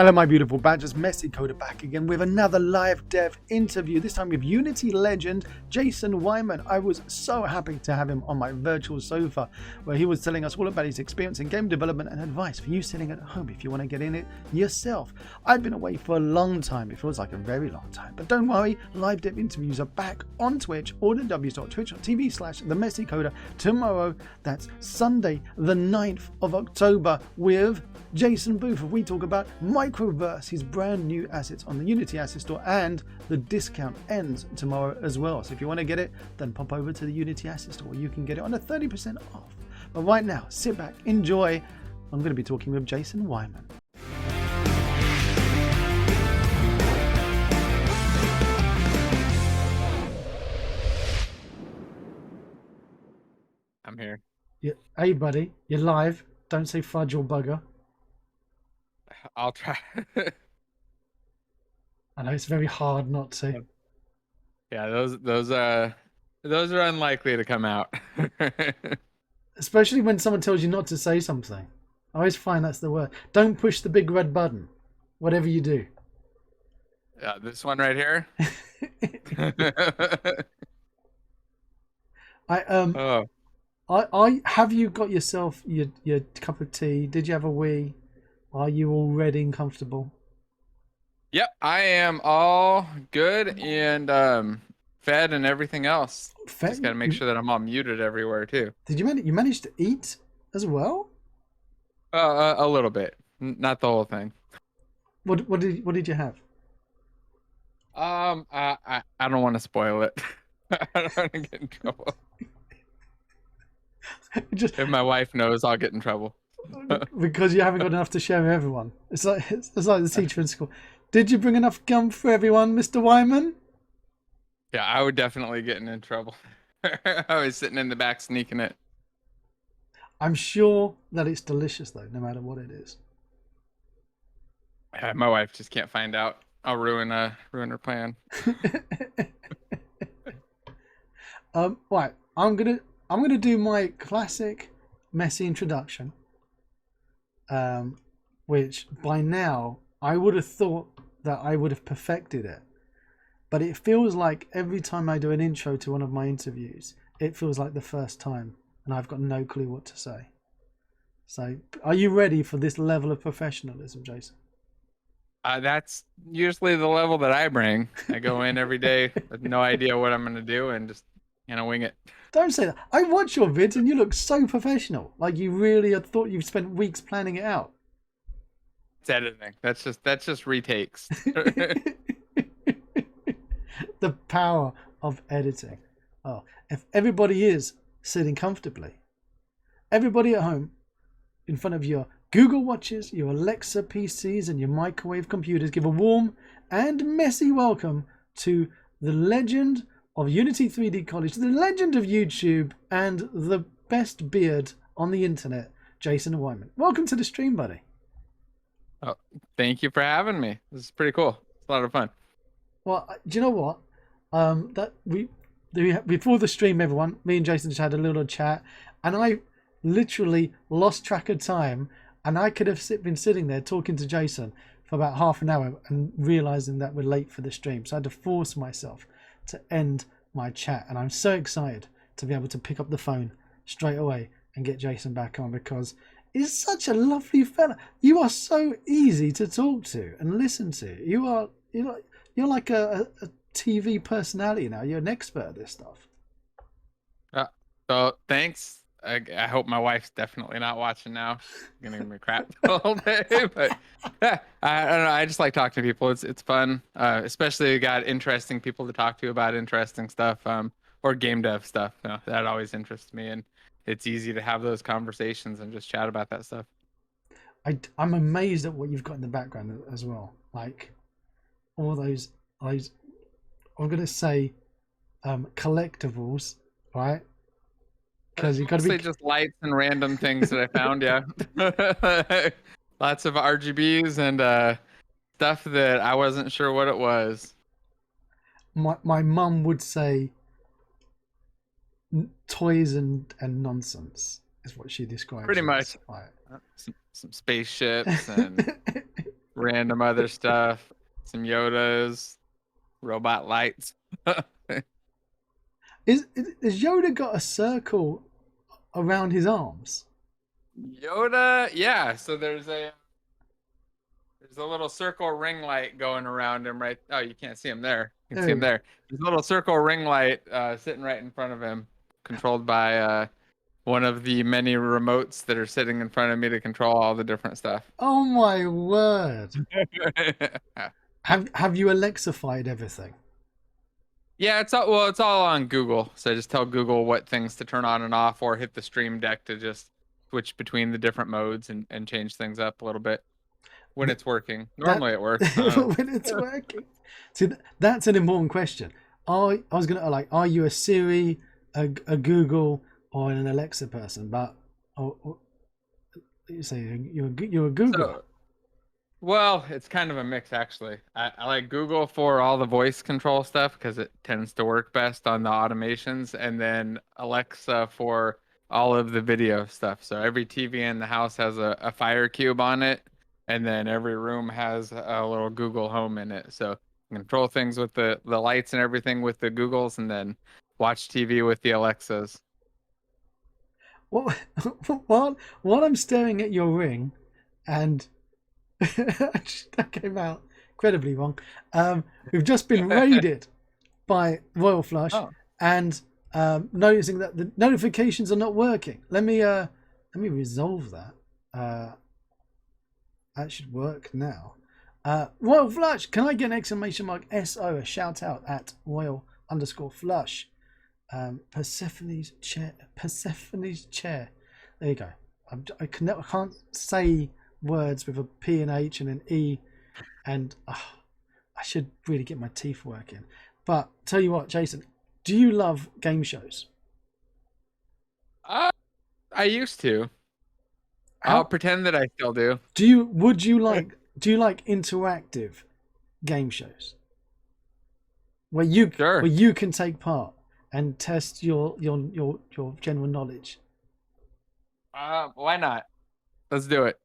Hello, my beautiful badgers. Messy Coda back again with another live dev interview, this time with Unity legend Jason Weimann. I was so happy to have him on my virtual sofa, where he was telling us all about his experience in game development and advice for you sitting at home if you want to get in it yourself. I've been away for a long time. It feels like a very long time. But don't worry, live dev interviews are back on Twitch, www.twitch.tv/themessycoda tomorrow. That's Sunday, the 9th of October, with Jason Booth. We talk about Microverse, his brand new assets on the Unity Asset Store, and the discount ends tomorrow as well. So if you want to get it, then pop over to the Unity Asset Store where you can get it on a 30% off. But right now, sit back, enjoy. I'm going to be talking with Jason Weimann. I'm here. Yeah. Hey, buddy, you're live. Don't say fudge or bugger. I'll try. I know it's very hard not to. Yeah, those are unlikely to come out. Especially when someone tells you not to say something. I always find that's the word. Don't push the big red button, whatever you do. Yeah, this one right here. I have you got yourself your cup of tea? Did you have a wee? Are you all ready and comfortable? Yep, I am all good and fed and everything else. Just gotta make sure that I'm all muted everywhere too. Did you manage to eat as well? A little bit, not the whole thing. What did you have? I don't want to spoil it. I don't want to get in trouble. If my wife knows, I'll get in trouble. Because you haven't got enough to share with everyone. It's like the teacher in school. Did you bring enough gum for everyone, Mr. Weimann? Yeah, I would definitely get in trouble. I was sitting in the back sneaking it. I'm sure that it's delicious though, no matter what it is. My wife just can't find out. I'll ruin her plan. Right. I'm gonna do my classic messy introduction. Which by now I would have thought that I would have perfected it, but it feels like every time I do an intro to one of my interviews, it feels like the first time, and I've got no clue what to say. So, are you ready for this level of professionalism, Jason? That's usually the level that I bring. I go in every day with no idea what I'm gonna do and just wing it. Don't say that. I watch your vids and you look so professional. Like you really had thought you've spent weeks planning it out. It's editing. That's just retakes. The power of editing. Oh, if everybody is sitting comfortably, everybody at home in front of your Google Watches, your Alexa PCs and your microwave computers, give a warm and messy welcome to the legend of Unity 3D College, the legend of YouTube, and the best beard on the internet, Jason Weimann. Welcome to the stream, buddy. Oh, thank you for having me. This is pretty cool. It's a lot of fun. Well, do you know what? Before the stream, everyone, me and Jason just had a little chat, and I literally lost track of time, and I could have been sitting there talking to Jason for about half an hour and realizing that we're late for the stream. So I had to force myself to end my chat, and I'm so excited to be able to pick up the phone straight away and get Jason back on, because he's such a lovely fella. You are so easy to talk to and listen to. You're like a TV personality now. You're an expert at this stuff. So thanks. I hope my wife's definitely not watching now. She's gonna give me crap the whole day, but yeah, I don't know. I just like talking to people. It's fun, especially got interesting people to talk to about interesting stuff, or game dev stuff. You know, that always interests me, and it's easy to have those conversations and just chat about that stuff. I'm amazed at what you've got in the background as well. Like all those I'm gonna say collectibles, right? Because you got to be just lights and random things that I found. Yeah, lots of RGBs and stuff that I wasn't sure what it was. My mum would say toys and nonsense is what she describes. Pretty much. Like. Some spaceships and random other stuff, some Yodas, robot lights. Has Yoda got a circle around his arms? Yoda, yeah. So there's a little circle ring light going around him, right? Oh, you can't see him there. You can There see we him go. there. There's a little circle ring light sitting right in front of him, controlled by one of the many remotes that are sitting in front of me to control all the different stuff. Oh my word! Have you Alexified everything? Yeah, it's all on Google. So I just tell Google what things to turn on and off, or hit the Stream Deck to just switch between the different modes and change things up a little bit when it's working. That Normally it works. I don't know. when it's working. See, that's an important question. I was gonna like, are you a Siri, a Google, or an Alexa person? But you say you're a Google. So, well, it's kind of a mix actually. I like Google for all the voice control stuff because it tends to work best on the automations, and then Alexa for all of the video stuff. So every TV in the house has a Fire Cube on it, and then every room has a little Google Home in it. So you can control things with the lights and everything with the Googles, and then watch TV with the Alexas. What, while I'm staring at your ring, and that came out incredibly wrong. We've just been raided by Royal Flush, Oh. and noticing that the notifications are not working. Let me resolve that. That should work now. Royal Flush, can I get an exclamation mark SO, a shout out at Royal_Flush? Persephone's chair. There you go. I can't say words with a P and H and an E, and I should really get my teeth working. But tell you what, Jason, do you love game shows? I used to. How I'll pretend that I still do. do you would you like do you like interactive game shows where Sure. you can take part and test your general knowledge? Why not? Let's do it.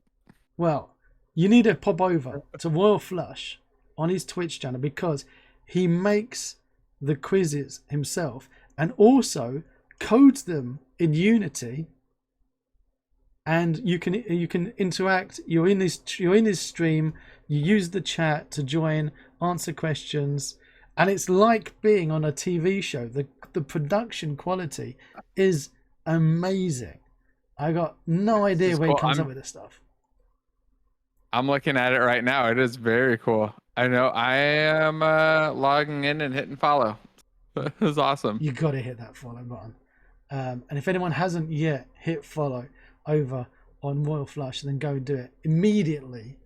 Well, you need to pop over to Royal Flush on his Twitch channel because he makes the quizzes himself and also codes them in Unity, and you can interact. You're in his stream. You use the chat to join, answer questions, and it's like being on a TV show. The production quality is amazing. I got no idea is where he cool. comes up with this stuff. I'm looking at it right now. It is very cool. I know I am logging in and hitting follow. It was awesome. You got to hit that follow button. And if anyone hasn't yet hit follow over on Royal Flush, then go and do it immediately.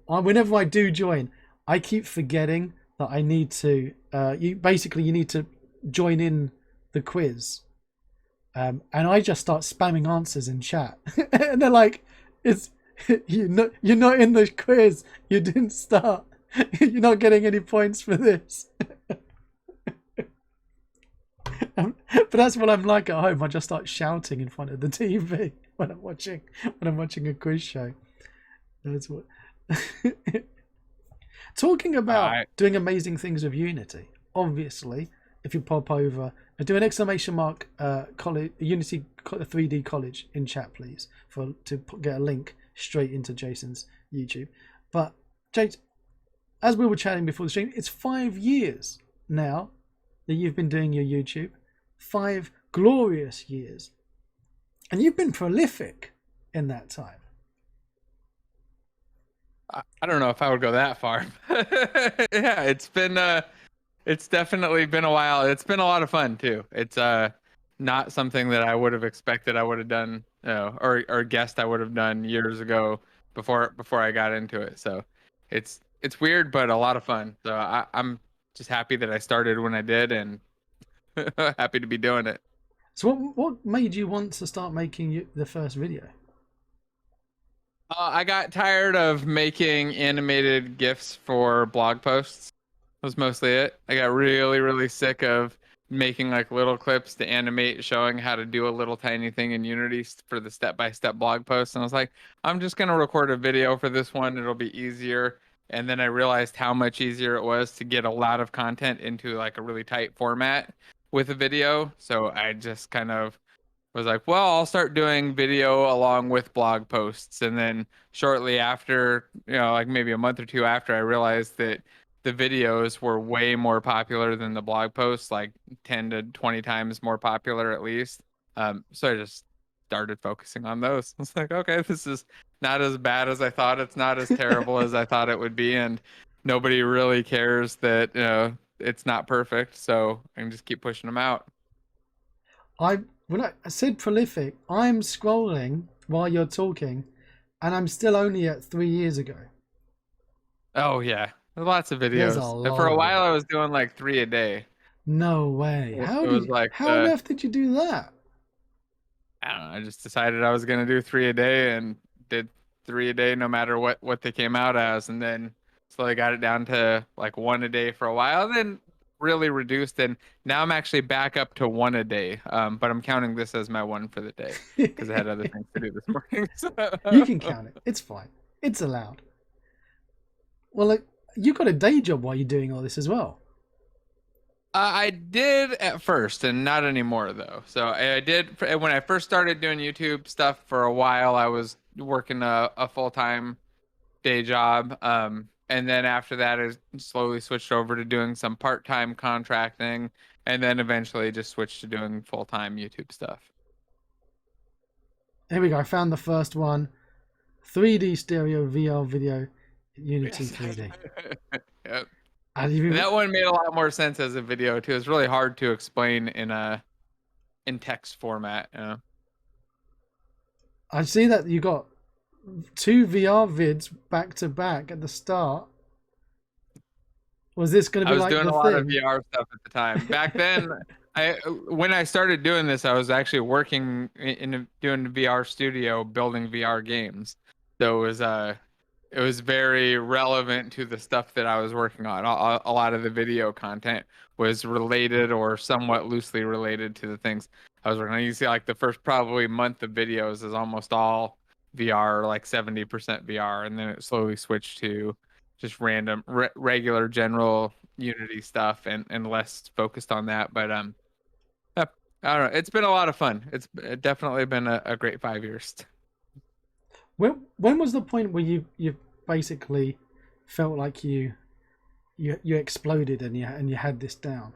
Whenever I do join, I keep forgetting that I need to. You need to join in the quiz, and I just start spamming answers in chat, and they're like, "It's you're not in the quiz. You didn't start. You're not getting any points for this." But that's what I'm like at home. I just start shouting in front of the TV when I'm watching a quiz show. That's what. Talking about doing amazing things with Unity. Obviously, if you pop over and do an exclamation mark college Unity 3D college in chat, please, to get a link straight into Jason's YouTube. But Jason, as we were chatting before the stream, it's 5 years now that you've been doing your YouTube. 5 glorious years, and you've been prolific in that time. I don't know if I would go that far. Yeah, it's definitely been a while. It's been a lot of fun too. It's not something that I would have expected I would have done, or guessed I would have done years ago before I got into it. So it's weird, but a lot of fun. So I'm just happy that I started when I did, and happy to be doing it. So what made you want to start making the first video? I got tired of making animated GIFs for blog posts. Was mostly it. I got really, really sick of making like little clips to animate showing how to do a little tiny thing in Unity for the step-by-step blog post. And I was like, I'm just going to record a video for this one. It'll be easier. And then I realized how much easier it was to get a lot of content into like a really tight format with a video. So I just kind of was like, well, I'll start doing video along with blog posts. And then shortly after, like maybe a month or two after, I realized that the videos were way more popular than the blog posts, like 10 to 20 times more popular at least. So I just started focusing on those. I was like, okay, this is not as bad as I thought. It's not as terrible as I thought it would be. And nobody really cares that, it's not perfect. So I can just keep pushing them out. When I said prolific, I'm scrolling while you're talking, and I'm still only at 3 years ago. Oh yeah, there's lots of There's a videos. lot For a of while, videos. I was doing like 3 a day. No way. It was like How on earth did you do that? I don't know. I just decided I was gonna do 3 a day and did 3 a day no matter what they came out as, and then slowly got it down to like 1 a day for a while, then really reduced, and now I'm actually back up to 1 a day. But I'm counting this as my one for the day because I had other things to do this morning. You can count it. It's fine. It's allowed. Well, like, you got a day job while you're doing all this as well. I did at first, and not anymore though. So I did when I first started doing YouTube stuff. For a while, I was working a full-time day job. And then after that, I slowly switched over to doing some part-time contracting, and then eventually just switched to doing full-time YouTube stuff. Here we go. I found the first one. 3D stereo VR video, Unity Yes. 3D. Yep. And that one made a lot more sense as a video too. It's really hard to explain in text format. I see that you got 2 VR vids back to back at the start. Was this going to be like the thing? I was doing a lot of VR stuff at the time. Back then, when I started doing this, I was actually working doing VR studio, building VR games. So it was very relevant to the stuff that I was working on. A lot of the video content was related or somewhat loosely related to the things I was working on. You see, like the first probably month of videos is almost all VR, like 70% VR, and then it slowly switched to just random, regular, general Unity stuff, and less focused on that. But yeah, I don't know. It's been a lot of fun. It's definitely been a great 5 years. When was the point where you basically felt like you exploded and you had this down?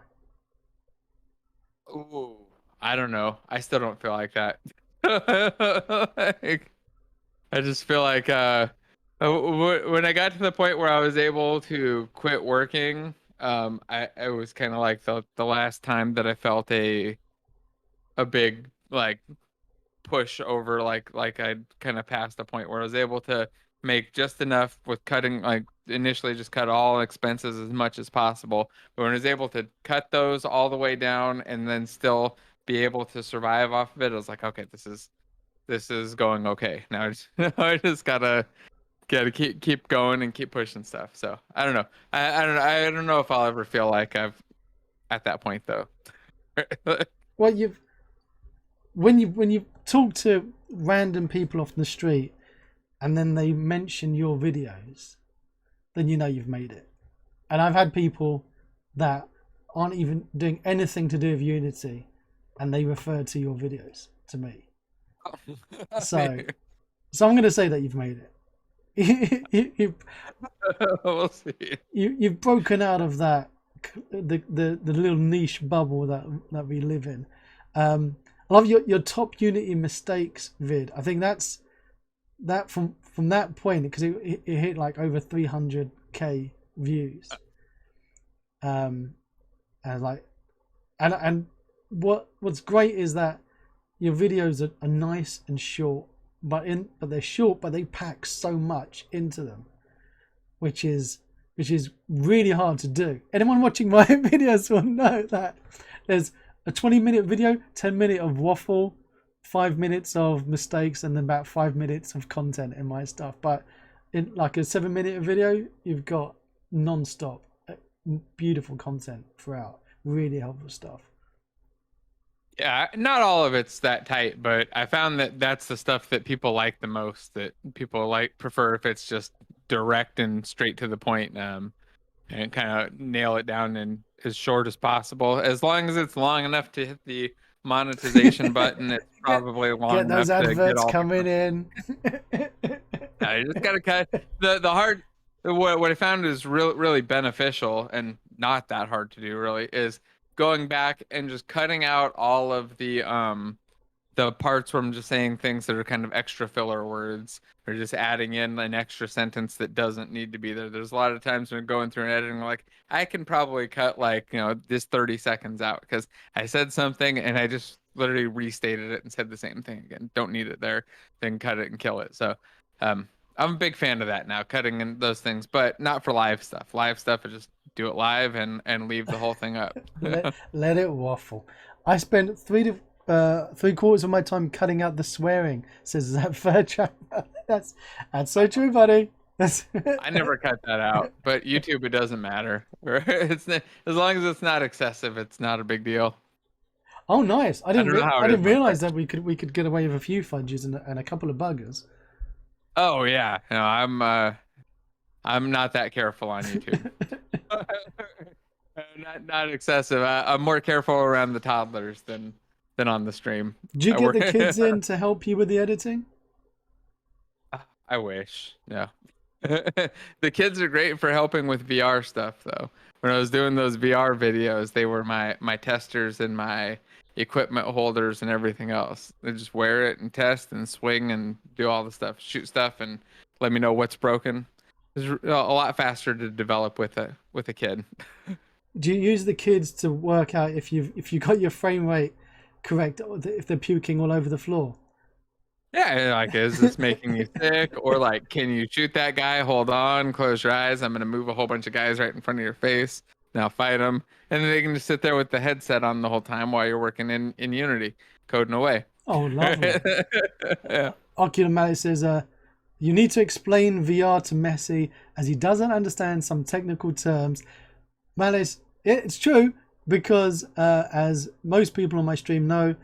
Ooh, I don't know. I still don't feel like that. Like, I just feel like when I got to the point where I was able to quit working, it was kind of like the last time that I felt a big like push over, like I kind of passed the point where I was able to make just enough with cutting, like initially just cut all expenses as much as possible. But when I was able to cut those all the way down and then still be able to survive off of it, I was like, okay, this is going okay. Now I just gotta keep going and keep pushing stuff. So I don't know. I don't know if I'll ever feel like I've at that point though. Well, when you talk to random people off the street and then they mention your videos, then you know you've made it. And I've had people that aren't even doing anything to do with Unity and they refer to your videos to me. So I'm going to say that you've made it. We'll see. You've broken out of that the little niche bubble that we live in. I love your top Unity mistakes vid. I think that's from that point, because it hit like over 300k views. And what's great is that your videos are nice and short, but they're short, but they pack so much into them, which is really hard to do. Anyone watching my videos will know that there's a 20-minute video, 10 minutes of waffle, 5 minutes of mistakes, and then about 5 minutes of content in my stuff. But in like a 7-minute video, you've got non-stop beautiful content throughout, really helpful stuff. Yeah, not all of it's that tight, but I found that that's the stuff that people like the most, that people like prefer if it's just direct and straight to the point, and kind of nail it down in as short as possible. As long as it's long enough to hit the monetization button, it's get probably long get those enough to get adverts all the coming in. I just gotta cut the hard. What I found is really beneficial and not that hard to do. Really is going back and just cutting out all of the parts where I'm just saying things that are kind of extra filler words or just adding in an extra sentence that doesn't need to be there. There's a lot of times when going through and editing, like I can probably cut like, this 30 seconds out because I said something and I just literally restated it and said the same thing again. Don't need it there, then cut it and kill it. So, I'm a big fan of that now, cutting in those things, but not for live stuff. Live stuff, I just do it live and leave the whole thing up. Let it waffle. I spent 3/4 of my time cutting out the swearing. Says that third chapter. That's so true, buddy. That's I never cut that out, but YouTube, it doesn't matter. As long as it's not excessive, it's not a big deal. Oh, nice. I I didn't don't know how I it is didn't with realize that. that we could get away with a few fudges and a couple of buggers. Oh yeah, no, I'm not that careful on YouTube. Not excessive. I'm more careful around the toddlers than on the stream. Do you I get work. the kids in to help you with the editing? I wish. Yeah. The kids are great for helping with VR stuff though. When I was doing those VR videos, they were my testers and my equipment holders and everything else. They just wear it and test and swing and do all the stuff, shoot stuff and let me know what's broken. It's a lot faster to develop with a kid. Do you use the kids to work out if you got your frame rate correct, or if they're puking all over the floor? Yeah, like is this making you sick? Or like, can you shoot that guy? Hold on, close your eyes. I'm gonna move a whole bunch of guys right in front of your face. Now fight them, and then they can just sit there with the headset on the whole time while you're working in Unity, coding away. Oh, lovely. Yeah. Ocular Malice says, you need to explain VR to Messi as he doesn't understand some technical terms. Malice, it's true because as most people on my stream know,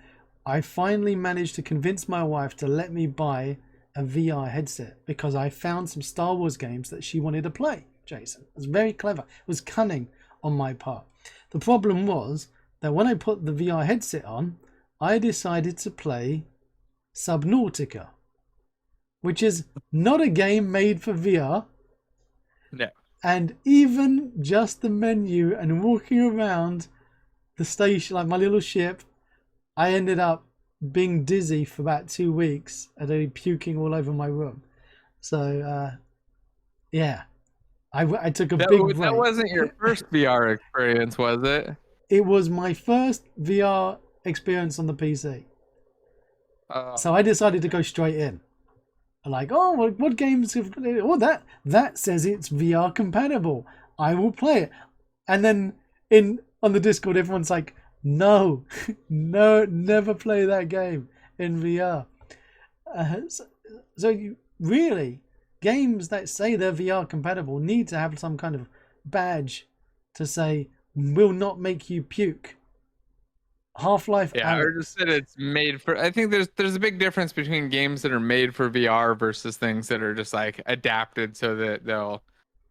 I finally managed to convince my wife to let me buy a VR headset because I found some Star Wars games that she wanted to play. Jason, it was very clever. It was cunning on my part. The problem was that when I put the VR headset on, I decided to play Subnautica, which is not a game made for VR. No. And even just the menu and walking around the station, like my little ship, I ended up being dizzy for about 2 weeks and puking all over my room. So, yeah, I took a big break. That wasn't your first VR experience, was it? It was my first VR experience on the PC. Uh, So I decided to go straight in. Like, oh, what games have... Oh, that says it's VR compatible. I will play it. And then on the Discord, everyone's like, no, no, never play that game in VR. So you really, games that say they're VR compatible need to have some kind of badge to say will not make you puke. Half-Life Yeah, or Alex. just that it's made for. I think there's a big difference between games that are made for VR versus things that are just like adapted so that they'll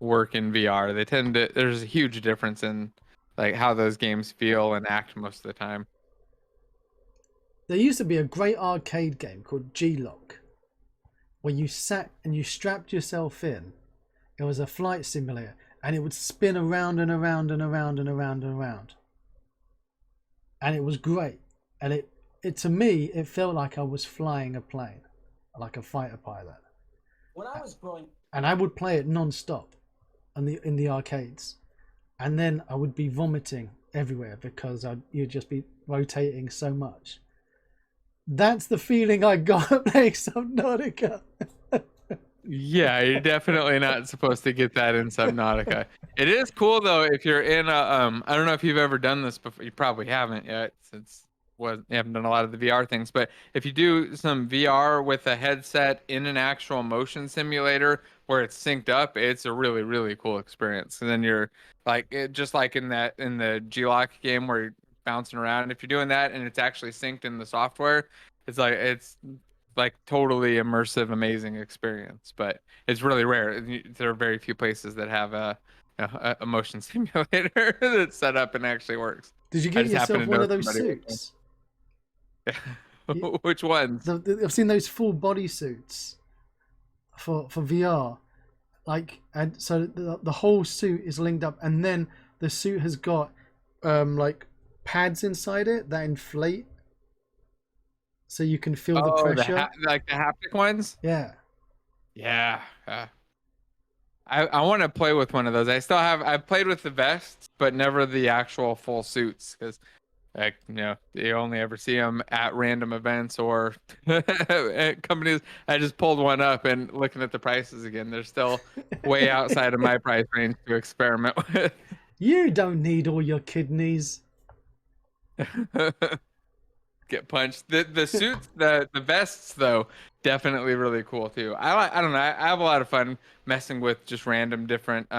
work in VR. They tend to. There's a huge difference in like how those games feel and act most of the time. There used to be a great arcade game called G-Lock where you sat and you strapped yourself in. It was a flight simulator and it would spin around and around and around and around and around. And it was great. And it to me, it felt like I was flying a plane, like a fighter pilot. When I was growing, And I would play it non-stop in the arcades. And then I would be vomiting everywhere because you'd just be rotating so much. That's the feeling I got playing Subnautica. Yeah, you're definitely not supposed to get that in Subnautica. It is cool though if you're in a I don't know if you've ever done this before. You probably haven't yet since you haven't done a lot of the VR things, but if you do some VR with a headset in an actual motion simulator where it's synced up, it's a really cool experience. And then you're like just like in the G-Lock game where bouncing around. If you're doing that and it's actually synced in the software, it's like totally immersive, amazing experience. But it's really rare. There are very few places that have a motion simulator that's set up and actually works. Did you I get just happen yourself to one know of those somebody with suits? one. Which ones? I've seen those full body suits for VR. Like, and so the whole suit is linked up, and then the suit has got like pads inside it that inflate, so you can feel the Oh, pressure. like the haptic ones? Yeah. Yeah. I want to play with one of those. I've played with the vests, but never the actual full suits because, like, you only ever see them at random events or at companies. I just pulled one up and looking at the prices again, they're still way outside of my price range to experiment with. You don't need all your kidneys. Get punched. The suits, the vests though, definitely really cool too. I don't know. I have a lot of fun messing with just random different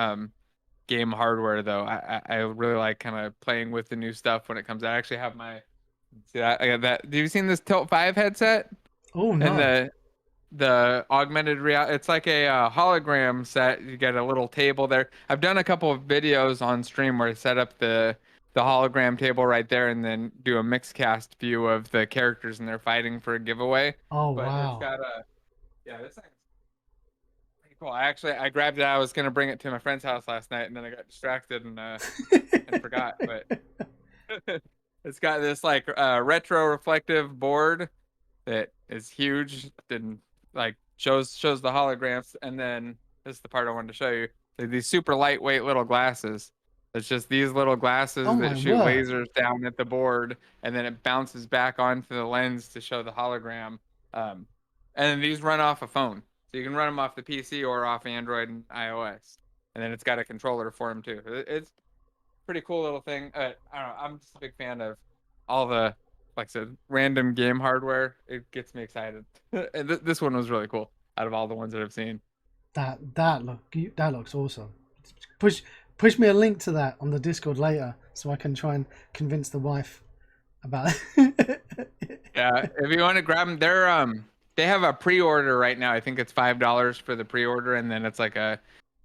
game hardware though. I really like kind of playing with the new stuff when it comes out. I actually have my see that I got that. Have you seen this Tilt 5 headset? Oh And no. the augmented reality, it's like a hologram set. You get a little table there. I've done a couple of videos on stream where I set up the hologram table right there and then do a mixed cast view of the characters and they're fighting for a giveaway. Oh But it's wow. got a this thing's pretty cool. I grabbed it. I was gonna bring it to my friend's house last night and then I got distracted and forgot. But it's got this like retro reflective board that is huge and like shows the holograms, and then this is the part I wanted to show you. These super lightweight little glasses. It's just these little glasses Oh that my shoot word. lasers down at the board, and then it bounces back onto the lens to show the hologram. And then these run off a phone, so you can run them off the PC or off Android and iOS. And then it's got a controller for them too. It's a pretty cool little thing. I don't know. I'm just a big fan of all the, like I said, random game hardware. It gets me excited. And this one was really cool out of all the ones that I've seen. That looks awesome. Push me a link to that on the Discord later so I can try and convince the wife about it. Yeah, if you want to grab them, they have a pre-order right now. I think it's $5 for the pre-order, and then it's like a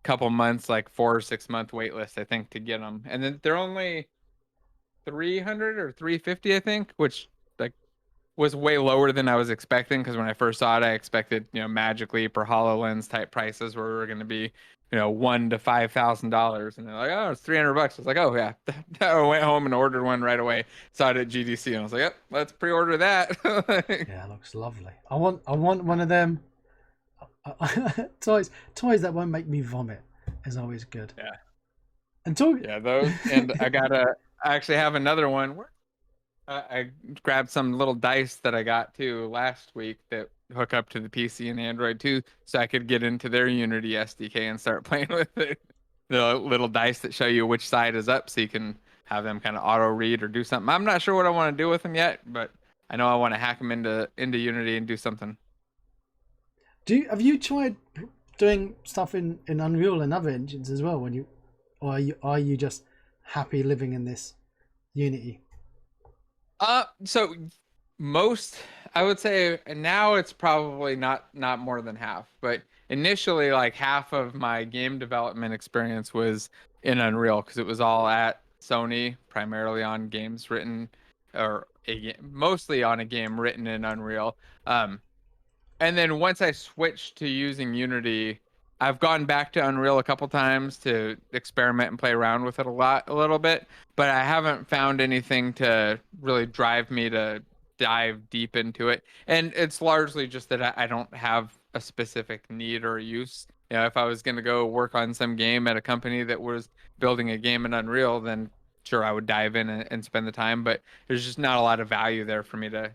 couple months, like 4 or 6 month wait list, I think, to get them. And then they're only 300 or 350, I think, which like was way lower than I was expecting because when I first saw it, I expected, Magic Leap or HoloLens type prices where we were going to be, $1,000 to $5,000, and they're like, oh, it's $300. I was like, oh yeah. I went home and ordered one right away. Saw it at GDC, and I was like, yep, let's pre-order that. Yeah, it looks lovely. I want one of them. Toys that won't make me vomit is always good. Yeah. And talk. Yeah, those, and I actually have another one. I grabbed some little dice that I got too last week that hook up to the PC and Android too, so I could get into their Unity SDK and start playing with it. The little dice that show you which side is up, so you can have them kind of auto read or do something. I'm not sure what I want to do with them yet, but I know I want to hack them into Unity and do something. Have you tried doing stuff in Unreal and other engines as well? Or are you just happy living in this Unity? So most, I would say now it's probably not more than half, but initially like half of my game development experience was in Unreal because it was all at Sony, primarily on games written or mostly on a game written in Unreal. And then once I switched to using Unity, I've gone back to Unreal a couple times to experiment and play around with it a little bit, but I haven't found anything to really drive me to dive deep into it. And it's largely just that I don't have a specific need or use. If I was going to go work on some game at a company that was building a game in Unreal, then sure, I would dive in and spend the time, but there's just not a lot of value there for me to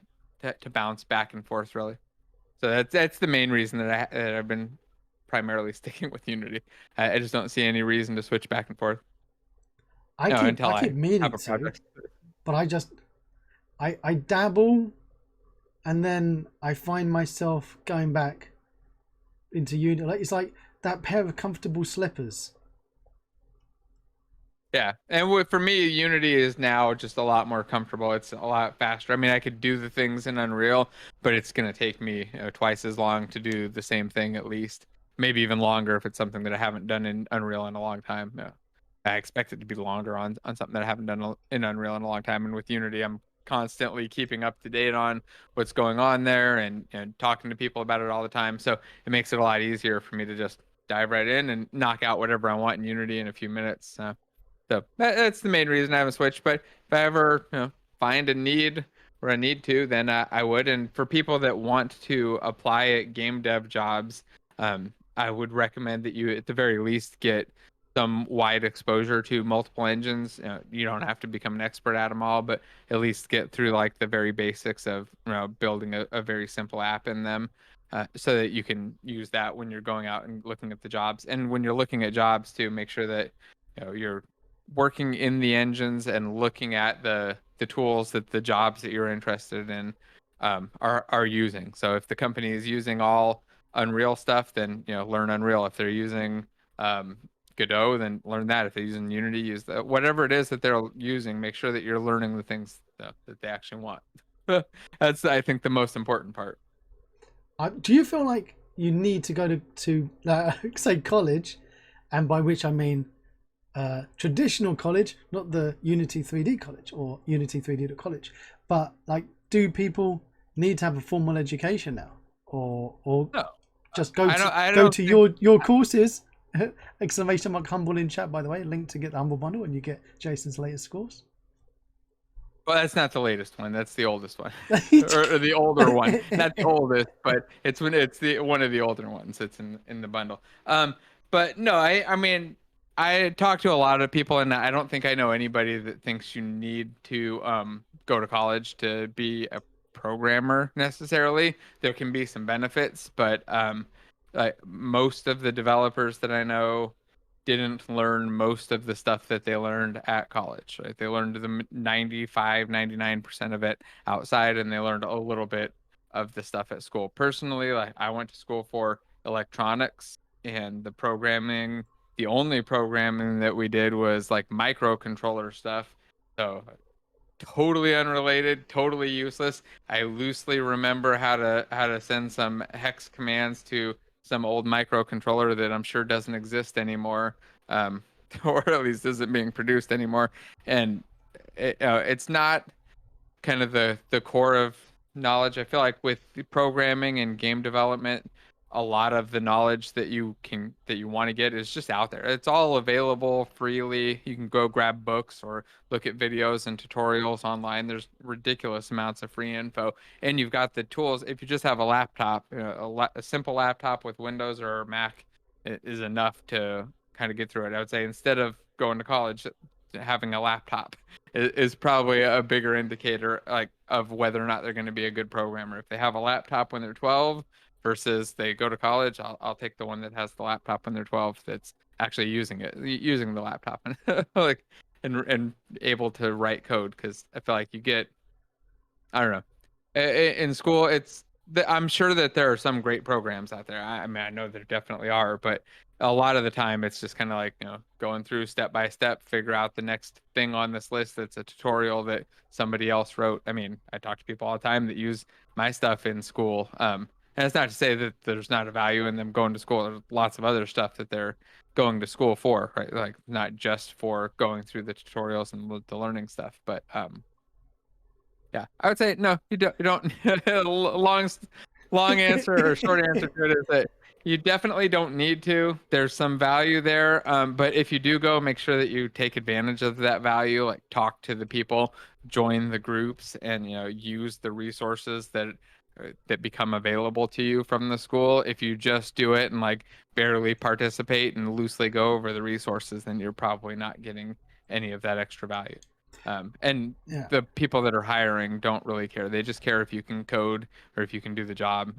bounce back and forth really. So that's the main reason that I've been primarily sticking with Unity. I just don't see any reason to switch back and forth. I keep meaning to, but I dabble, and then I find myself going back into Unity. It's like that pair of comfortable slippers. Yeah, and for me, Unity is now just a lot more comfortable. It's a lot faster. I mean, I could do the things in Unreal, but it's gonna take me twice as long to do the same thing at least. Maybe even longer if it's something that I haven't done in Unreal in a long time. Yeah. I expect it to be longer on something that I haven't done in Unreal in a long time. And with Unity, I'm constantly keeping up to date on what's going on there and talking to people about it all the time. So it makes it a lot easier for me to just dive right in and knock out whatever I want in Unity in a few minutes. So that's the main reason I haven't switched. But if I ever, find a need or a need to, then I would. And for people that want to apply at game dev jobs, I would recommend that you, at the very least, get some wide exposure to multiple engines. You don't have to become an expert at them all, but at least get through like the very basics of building a very simple app in them. So that you can use that when you're going out and looking at the jobs, and when you're looking at jobs to make sure that you're working in the engines and looking at the tools that the jobs that you're interested in are using. So if the company is using all Unreal stuff, then learn Unreal. If they're using Godot, then learn that. If they're using Unity, use that. Whatever it is that they're using, make sure that you're learning the things that they actually want. That's, I think, the most important part. Do you feel like you need to go to say college, and by which I mean traditional college, not the Unity 3D college or Unity 3D college, but like, do people need to have a formal education now, or No, just go I to don't think, your courses? Exclamation mark humble in chat, by the way. Link to get the humble bundle, and you get Jason's latest course. well, that's not the latest one. That's the oldest one, or the older one. Not the oldest, but it's the one of the older ones. It's in the bundle. But no, I mean, I talk to a lot of people, and I don't think I know anybody that thinks you need to go to college to be a programmer necessarily. There can be some benefits, but like most of the developers that I know didn't learn most of the stuff that they learned at college, right? They learned the 95, 99% of it outside, and they learned a little bit of the stuff at school. Personally, like I went to school for electronics, and the only programming that we did was like microcontroller stuff. So totally unrelated, totally useless. I loosely remember how to send some hex commands to some old microcontroller that I'm sure doesn't exist anymore, or at least isn't being produced anymore. And it's not kind of the core of knowledge. I feel like with the programming and game development, a lot of the knowledge that you want to get is just out there. It's all available freely. You can go grab books or look at videos and tutorials online. There's ridiculous amounts of free info, and you've got the tools. If you just have a laptop, a simple laptop with Windows or Mac is enough to kind of get through it. I would say instead of going to college, having a laptop is probably a bigger indicator like of whether or not they're going to be a good programmer. If they have a laptop when they're 12 versus they go to college, I'll take the one that has the laptop when they're 12 that's actually using the laptop and like and able to write code, because I feel like you get, I don't know, in school I'm sure that there are some great programs out there. I mean, I know there definitely are, but a lot of the time it's just kind of like, going through step by step, figure out the next thing on this list that's a tutorial that somebody else wrote. I mean, I talk to people all the time that use my stuff in school. And it's not to say that there's not a value in them going to school. There's lots of other stuff that they're going to school for, right? Like not just for going through the tutorials and the learning stuff, but yeah, I would say no. You don't. Long answer or short answer to it is that you definitely don't need to. There's some value there, but if you do go, make sure that you take advantage of that value. Like talk to the people, join the groups, and use the resources that become available to you from the school. If you just do it and like barely participate and loosely go over the resources, then you're probably not getting any of that extra value. And Yeah. the people that are hiring don't really care. They just care if you can code or if you can do the job.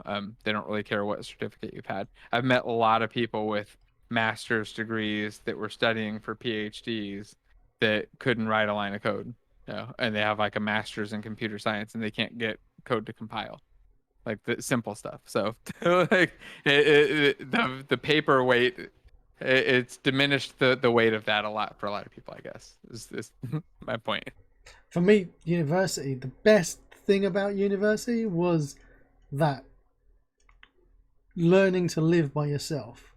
They don't really care what certificate you've had. I've met a lot of people with master's degrees that were studying for PhDs that couldn't write a line of code, and they have like a master's in computer science and they can't get code to compile, like the simple stuff. So like the paperweight It's diminished the weight of that a lot for a lot of people, I guess. Is my point. For me, university, the best thing about university was that learning to live by yourself,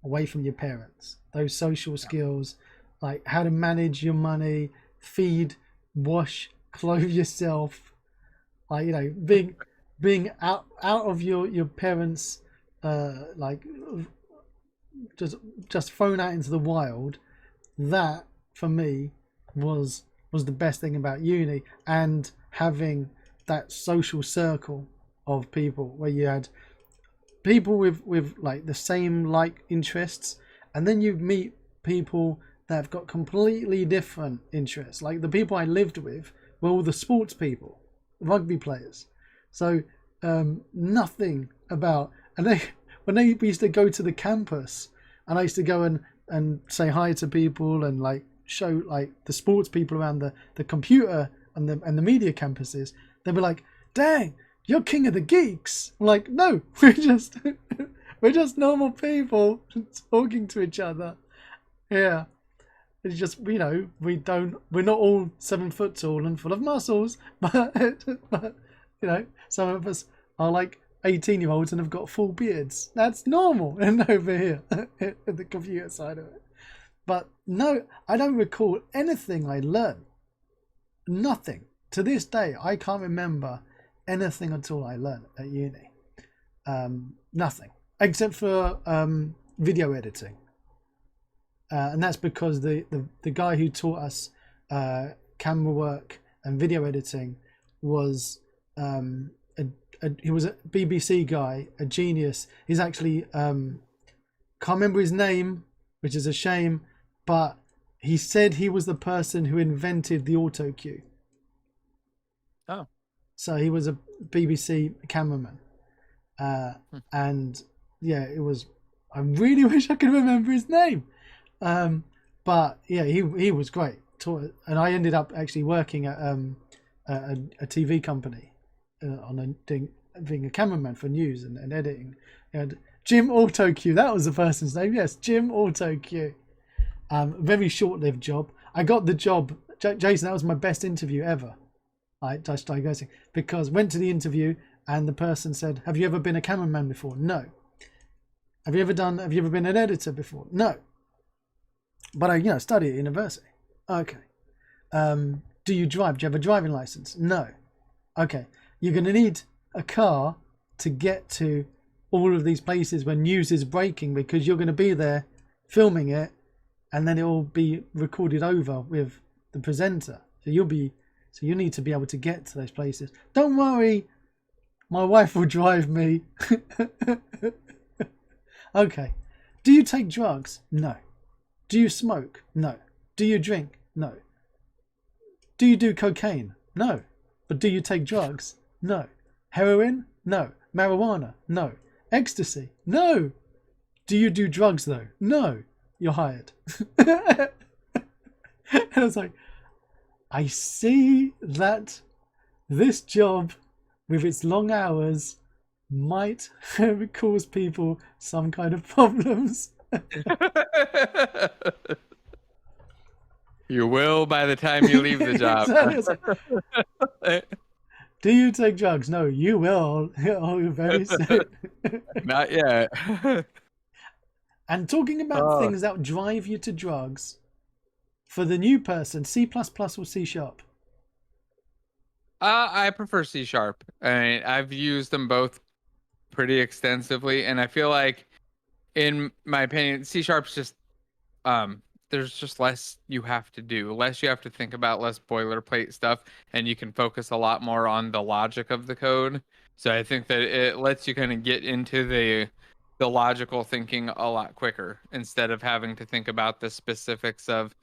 away from your parents. Those social skills, like how to manage your money, feed, wash, clothe yourself, like being out of your parents, like just thrown out into the wild. That for me was the best thing about uni, and having that social circle of people where you had people with like the same like interests, and then you meet people that have got completely different interests. Like the people I lived with were all the sports people, rugby players. So nothing about, and they when they used to go to the campus, and I used to go and say hi to people and like show like the sports people around the computer and the media campuses, they'd be like, dang, you're king of the geeks. I'm like, no, we're just normal people talking to each other. Yeah. It's just, we're not all 7 foot tall and full of muscles, but some of us are like 18-year-olds and have got full beards. That's normal. And over here at the computer side of it. But no, I don't recall anything I learned. Nothing. To this day, I can't remember anything at all I learned at uni. Nothing. Except for video editing. And that's because the guy who taught us camera work and video editing was he was a BBC guy, a genius. He's actually can't remember his name, which is a shame, but he said he was the person who invented the auto cue. Oh. So he was a BBC cameraman. And yeah, it was, I really wish I could remember his name. But yeah, he was great. And I ended up actually working at a TV company being a cameraman for news and editing. And Jim Autocue, that was the person's name. Yes, Jim Autocue. Very short-lived job. I got the job, Jason. That was my best interview ever. I started digressing because went to the interview and the person said, "Have you ever been a cameraman before?" No. Have you ever been an editor before? No. But I study at university. Okay. Do you drive? Do you have a driving license? No. Okay. You're going to need a car to get to all of these places when news is breaking, because you're going to be there filming it, and then it will be recorded over with the presenter. So you need to be able to get to those places. Don't worry, my wife will drive me. Okay. Do you take drugs? No. Do you smoke? No. Do you drink? No. Do you do cocaine? No. But do you take drugs? No. Heroin? No. Marijuana? No. Ecstasy? No. Do you do drugs though? No. You're hired. And I was like, I see that this job with its long hours might cause people some kind of problems. You will by the time you leave the job. Exactly. Do you take drugs? No, you will. Oh, you're very sick. Not yet. And talking about things that drive you to drugs, for the new person, C++ or C#? I prefer C#. I mean, I've used them both pretty extensively, and I feel like, in my opinion, C#'s just there's just less you have to do, less you have to think about, less boilerplate stuff, and you can focus a lot more on the logic of the code. So I think that it lets you kind of get into the logical thinking a lot quicker, instead of having to think about the specifics of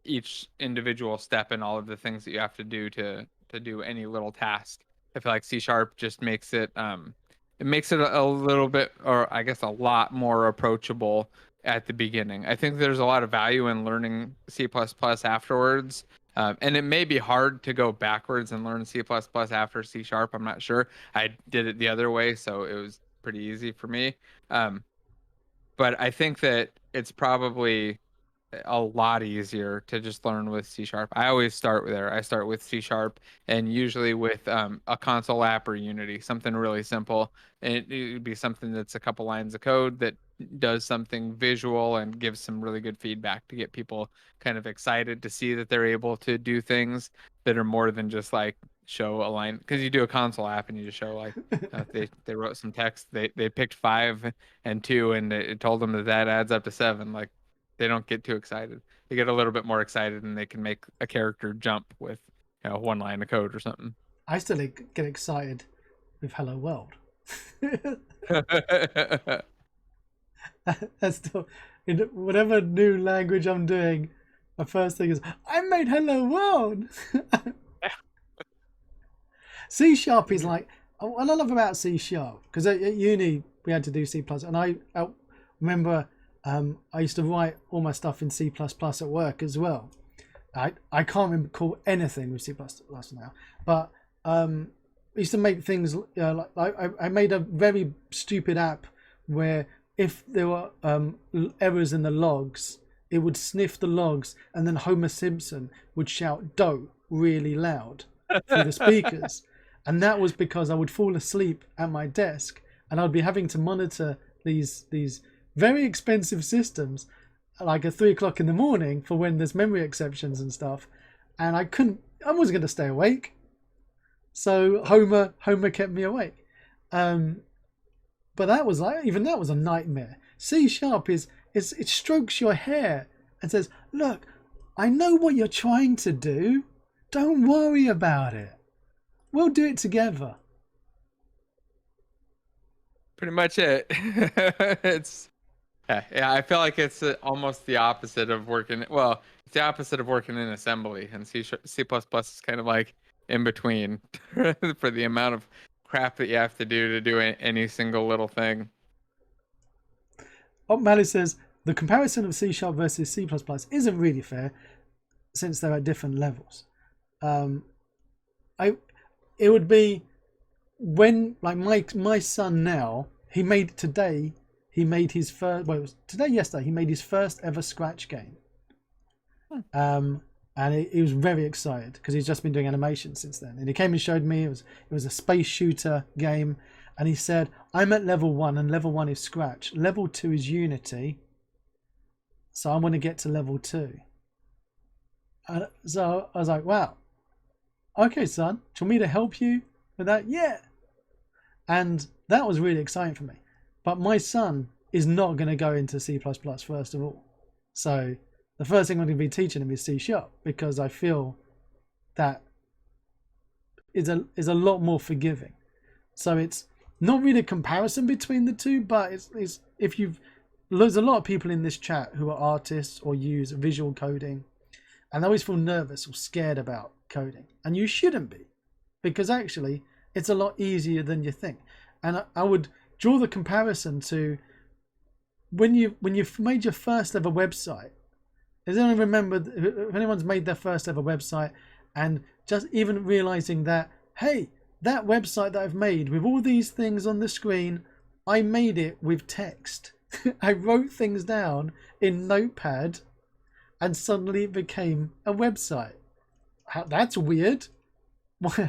each individual step and all of the things that you have to do to do any little task. I feel like C# just makes it it makes it a little bit, or I guess a lot more approachable at the beginning. I think there's a lot of value in learning C++ afterwards. And it may be hard to go backwards and learn C++ after C#. I'm not sure. I did it the other way, so it was pretty easy for me. But but I think that it's probably a lot easier to just learn with C Sharp. I always start there. I start with C Sharp and usually with a console app or Unity, something really simple. And it would be something that's a couple lines of code that does something visual and gives some really good feedback to get people kind of excited to see that they're able to do things that are more than just like show a line. Because you do a console app and you just show like they wrote some text. They picked 5 and 2 and it told them that that adds up to 7. Like they don't get too excited. They get a little bit more excited and they can make a character jump with, you know, 1 line of code or something. I still get excited with Hello World. That's still, in whatever new language I'm doing, my first thing is, I made Hello World. C Sharp is like, what I love about C Sharp, because at uni we had to do C++, and I remember I used to write all my stuff in C++ at work as well. I can't recall anything with C++ now, but I used to make things like I made a very stupid app where if there were errors in the logs, it would sniff the logs, and then Homer Simpson would shout "dough" really loud through the speakers. And that was because I would fall asleep at my desk and I'd be having to monitor these very expensive systems like at 3 o'clock in the morning for when there's memory exceptions and stuff. And I wasn't going to stay awake. So Homer kept me awake. But that was a nightmare. C Sharp it strokes your hair and says, look, I know what you're trying to do. Don't worry about it. We'll do it together. Pretty much it. It's yeah. I feel like it's almost the opposite of working. Well, it's the opposite of working in assembly, and C++ is kind of like in between for the amount of crap that you have to do any single little thing. Mally says the comparison of C Sharp versus C++ isn't really fair, since they're at different levels. It would be when, like, my son now, he made his first, yesterday, he made his first ever Scratch game. And he was very excited because he's just been doing animation since then. And he came and showed me, it was a space shooter game. And he said, I'm at level 1 and level 1 is Scratch. Level 2 is Unity. So I want to get to level 2. So I was like, wow. Okay, son, do you want me to help you with that? Yeah. And that was really exciting for me. But my son is not going to go into C++ first of all. So the first thing I'm going to be teaching him is C Sharp, because I feel that is a lot more forgiving. So it's not really a comparison between the two, but there's a lot of people in this chat who are artists or use visual coding, and they always feel nervous or scared about coding, and you shouldn't be, because actually it's a lot easier than you think. And I would draw the comparison to when you've made your first ever website. Does anyone remember if anyone's made their first ever website and just even realizing that, hey, that website that I've made with all these things on the screen, I made it with text. I wrote things down in Notepad and suddenly it became a website. That's weird.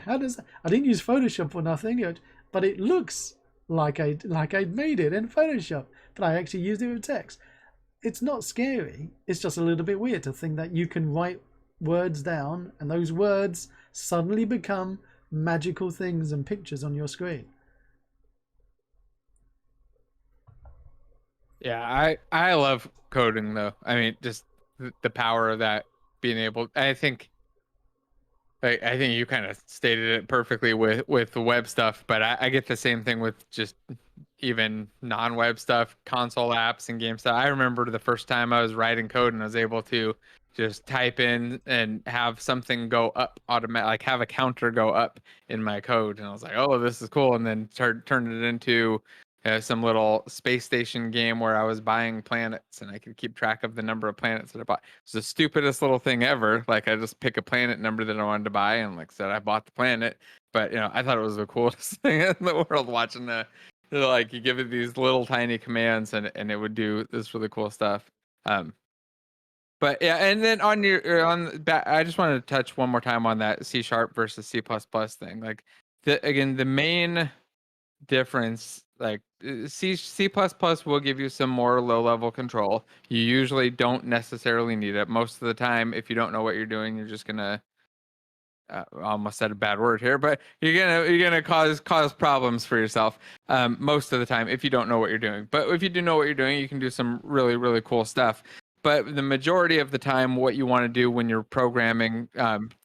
How does that? I didn't use Photoshop or nothing, but it looks like I'd made it in Photoshop, but I actually used it with text. It's not scary. It's just a little bit weird to think that you can write words down and those words suddenly become magical things and pictures on your screen. Yeah, I love coding though. I mean, just the power of that being able. I think you kind of stated it perfectly with the web stuff, but I get the same thing with just even non-web stuff, console apps and game stuff. I remember the first time I was writing code and I was able to just type in and have something go up automatic, like have a counter go up in my code, and I was like, oh, this is cool, and then turned it into some little space station game where I was buying planets and I could keep track of the number of planets that I bought. It's the stupidest little thing ever. Like I just pick a planet number that I wanted to buy and like said I bought the planet. But I thought it was the coolest thing in the world watching Like you give it these little tiny commands and it would do this really cool stuff. But yeah, and then on I just wanted to touch one more time on that C# versus C++ thing. Like the main difference, like C++ will give you some more low level control. You usually don't necessarily need it. Most of the time, if you don't know what you're doing, you're just gonna I almost said a bad word here, but you're gonna cause problems for yourself most of the time if you don't know what you're doing. But if you do know what you're doing, you can do some really cool stuff. But the majority of the time, what you want to do when you're programming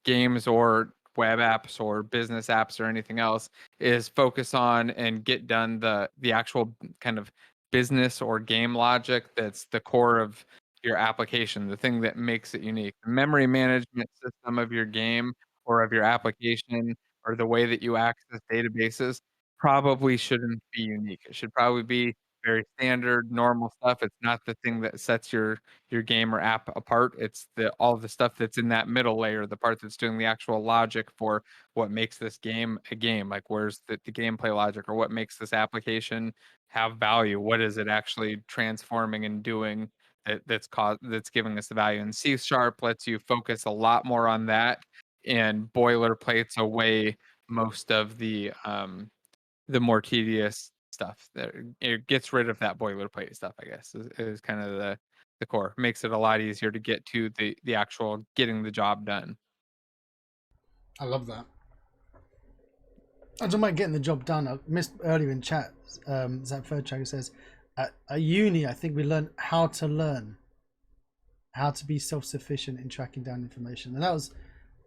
games or web apps or business apps or anything else is focus on and get done the actual kind of business or game logic that's the core of your application, the thing that makes it unique. The memory management system of your game or of your application or the way that you access databases probably shouldn't be unique. It should probably be very standard, normal stuff. It's not the thing that sets your game or app apart. It's the all the stuff that's in that middle layer, the part that's doing the actual logic for what makes this game a game. Like where's the gameplay logic or what makes this application have value? What is it actually transforming and doing that's giving us the value? And C# lets you focus a lot more on that and boilerplates away most of the more tedious stuff. That it gets rid of that boilerplate stuff, I guess, is kind of the core. Makes it a lot easier to get to the actual getting the job done. I love that. I don't mind getting the job done. I missed earlier in chat. Zach Fairchild says, at uni, I think we learn how to be self-sufficient in tracking down information, and that was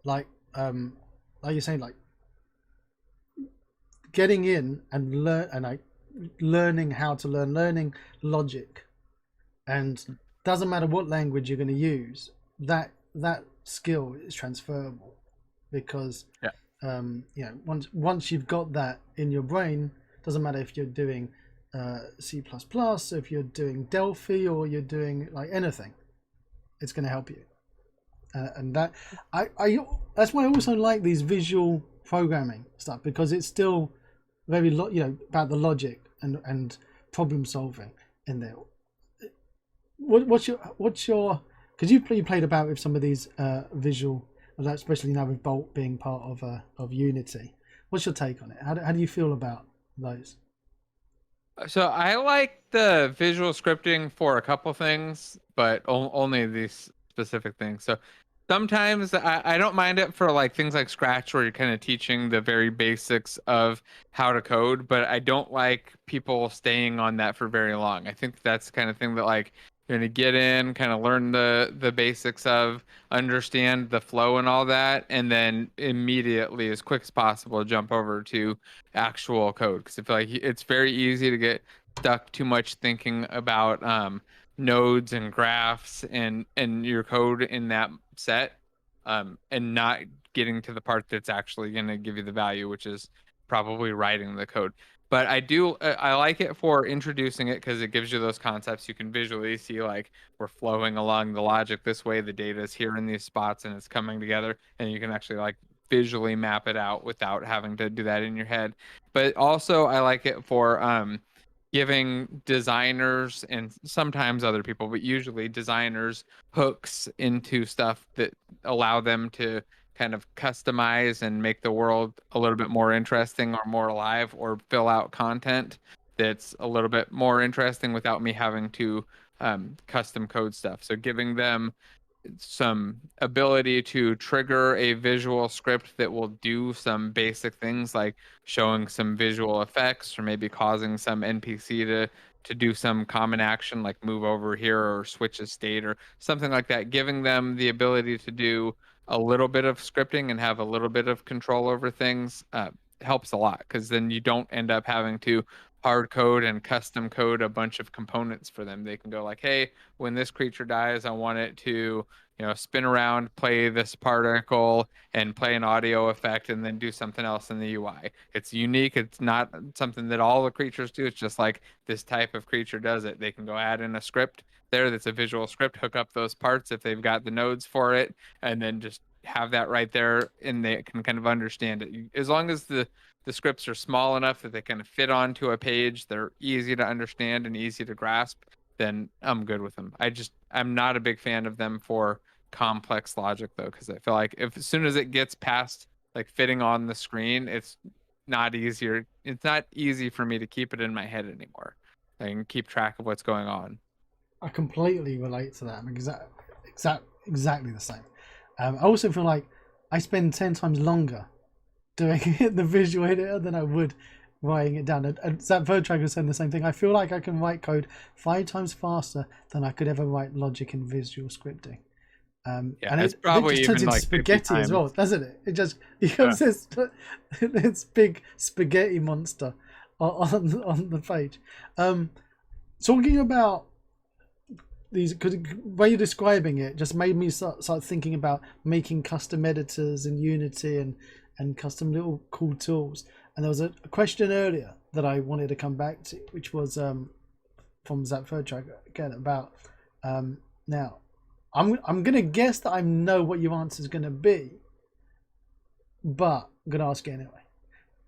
like you're saying, like getting in and learning how to learning logic, and doesn't matter what language you're going to use. That skill is transferable because once you've got that in your brain, doesn't matter if you're doing C++, if you're doing Delphi, or you're doing like anything, it's going to help you. And that that's why I also like these visual programming stuff, because it's still very about the logic and problem solving in there. What's your because you played about with some of these visual, especially now with Bolt being part of Unity. What's your take on it? How do you feel about those? So I like the visual scripting for a couple things, but only these specific things. So sometimes I don't mind it for like things like Scratch, where you're kind of teaching the very basics of how to code, but I don't like people staying on that for very long. I think that's the kind of thing that like you're gonna get in, kind of learn the basics of, understand the flow and all that, and then immediately, as quick as possible, jump over to actual code. Because I feel like it's very easy to get stuck too much thinking about nodes and graphs and your code in that set, and not getting to the part that's actually going to give you the value, which is probably writing the code. But I like it for introducing it because it gives you those concepts. You can visually see like we're flowing along the logic this way, the data is here in these spots and it's coming together, and you can actually like visually map it out without having to do that in your head. But also I like it for giving designers and sometimes other people, but usually designers, hooks into stuff that allow them to kind of customize and make the world a little bit more interesting or more alive, or fill out content that's a little bit more interesting without me having to custom code stuff. So giving them some ability to trigger a visual script that will do some basic things like showing some visual effects, or maybe causing some NPC to do some common action like move over here or switch a state or something like that. Giving them the ability to do a little bit of scripting and have a little bit of control over things helps a lot, because then you don't end up having to hard code and custom code a bunch of components for them. They can go like, hey, when this creature dies, I want it to spin around, play this particle, and play an audio effect, and then do something else in the UI. It's unique. It's not something that all the creatures do. It's just like this type of creature does it. They can go add in a script there that's a visual script, hook up those parts if they've got the nodes for it, and then just have that right there and they can kind of understand it. As long as the scripts are small enough that they kind of fit onto a page, they're easy to understand and easy to grasp, then I'm good with them. I'm not a big fan of them for complex logic though, because I feel like if as soon as it gets past like fitting on the screen, it's not easy for me to keep it in my head anymore. I can keep track of what's going on. I completely relate to that. I'm exactly the same. I also feel like I spend 10 times longer doing it in the visual editor than I would writing it down. And Zap Vertrack was saying the same thing. I feel like I can write code 5 times faster than I could ever write logic in visual scripting. And it's probably it just turns even into like spaghetti as well, doesn't it? It just becomes this big spaghetti monster on the page. Talking about these, because the way you're describing it just made me start thinking about making custom editors in Unity and custom little cool tools. And there was a question earlier that I wanted to come back to, which was from Zap Vertrack again about now. I'm gonna guess that I know what your answer is gonna be, but I'm gonna ask it anyway.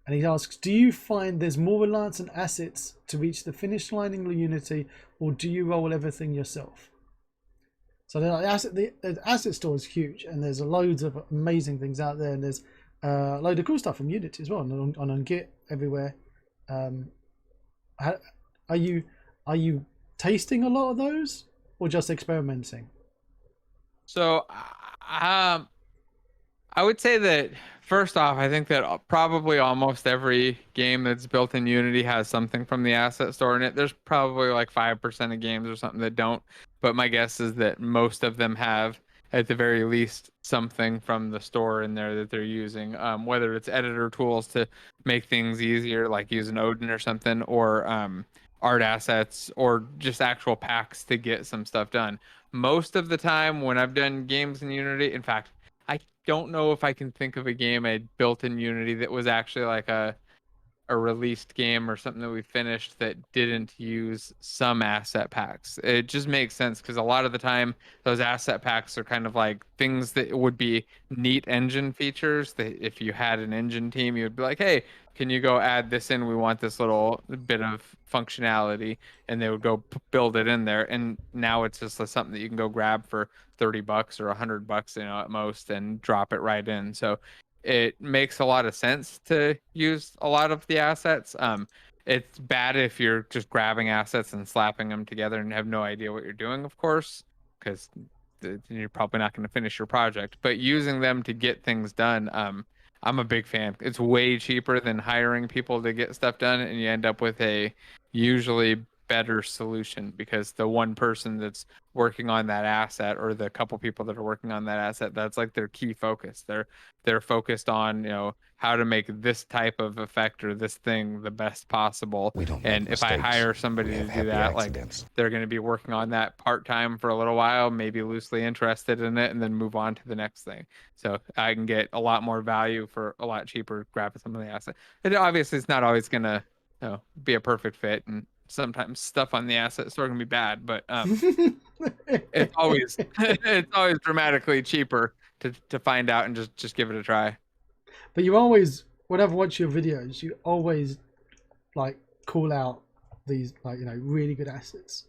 And he asks, do you find there's more reliance on assets to reach the finish line in Unity, or do you roll everything yourself? So the asset store is huge, and there's loads of amazing things out there, and there's a load of cool stuff from Unity as well, and on Git everywhere. Are you tasting a lot of those, or just experimenting? So I would say that first off, I think that probably almost every game that's built in Unity has something from the asset store in it. There's probably like 5% of games or something that don't, but my guess is that most of them have at the very least something from the store in there that they're using, whether it's editor tools to make things easier, like using Odin or something, or art assets, or just actual packs to get some stuff done. Most of the time when I've done games in Unity, in fact, I don't know if I can think of a game I built in Unity that was actually like a released game or something that we finished that didn't use some asset packs. It just makes sense because a lot of the time those asset packs are kind of like things that would be neat engine features that if you had an engine team, you would be like, hey, can you go add this in? We want this little bit of functionality, and they would go build it in there. And now it's just something that you can go grab for $30 or $100, at most, and drop it right in. So it makes a lot of sense to use a lot of the assets. It's bad if you're just grabbing assets and slapping them together and have no idea what you're doing, of course, because you're probably not going to finish your project. But using them to get things done, I'm a big fan. It's way cheaper than hiring people to get stuff done, and you end up with a usually better solution because the one person that's working on that asset, or the couple people that are working on that asset, that's like their key focus. They're focused on how to make this type of effect or this thing the best possible. And if I hire somebody to do that, like they're going to be working on that part-time for a little while, maybe loosely interested in it, and then move on to the next thing. So I can get a lot more value for a lot cheaper grabbing some of the asset. And obviously it's not always going to be a perfect fit, and sometimes stuff on the asset store can be bad, but it's always dramatically cheaper to find out and just give it a try. But you always, whenever I watch your videos, you always like call out these really good assets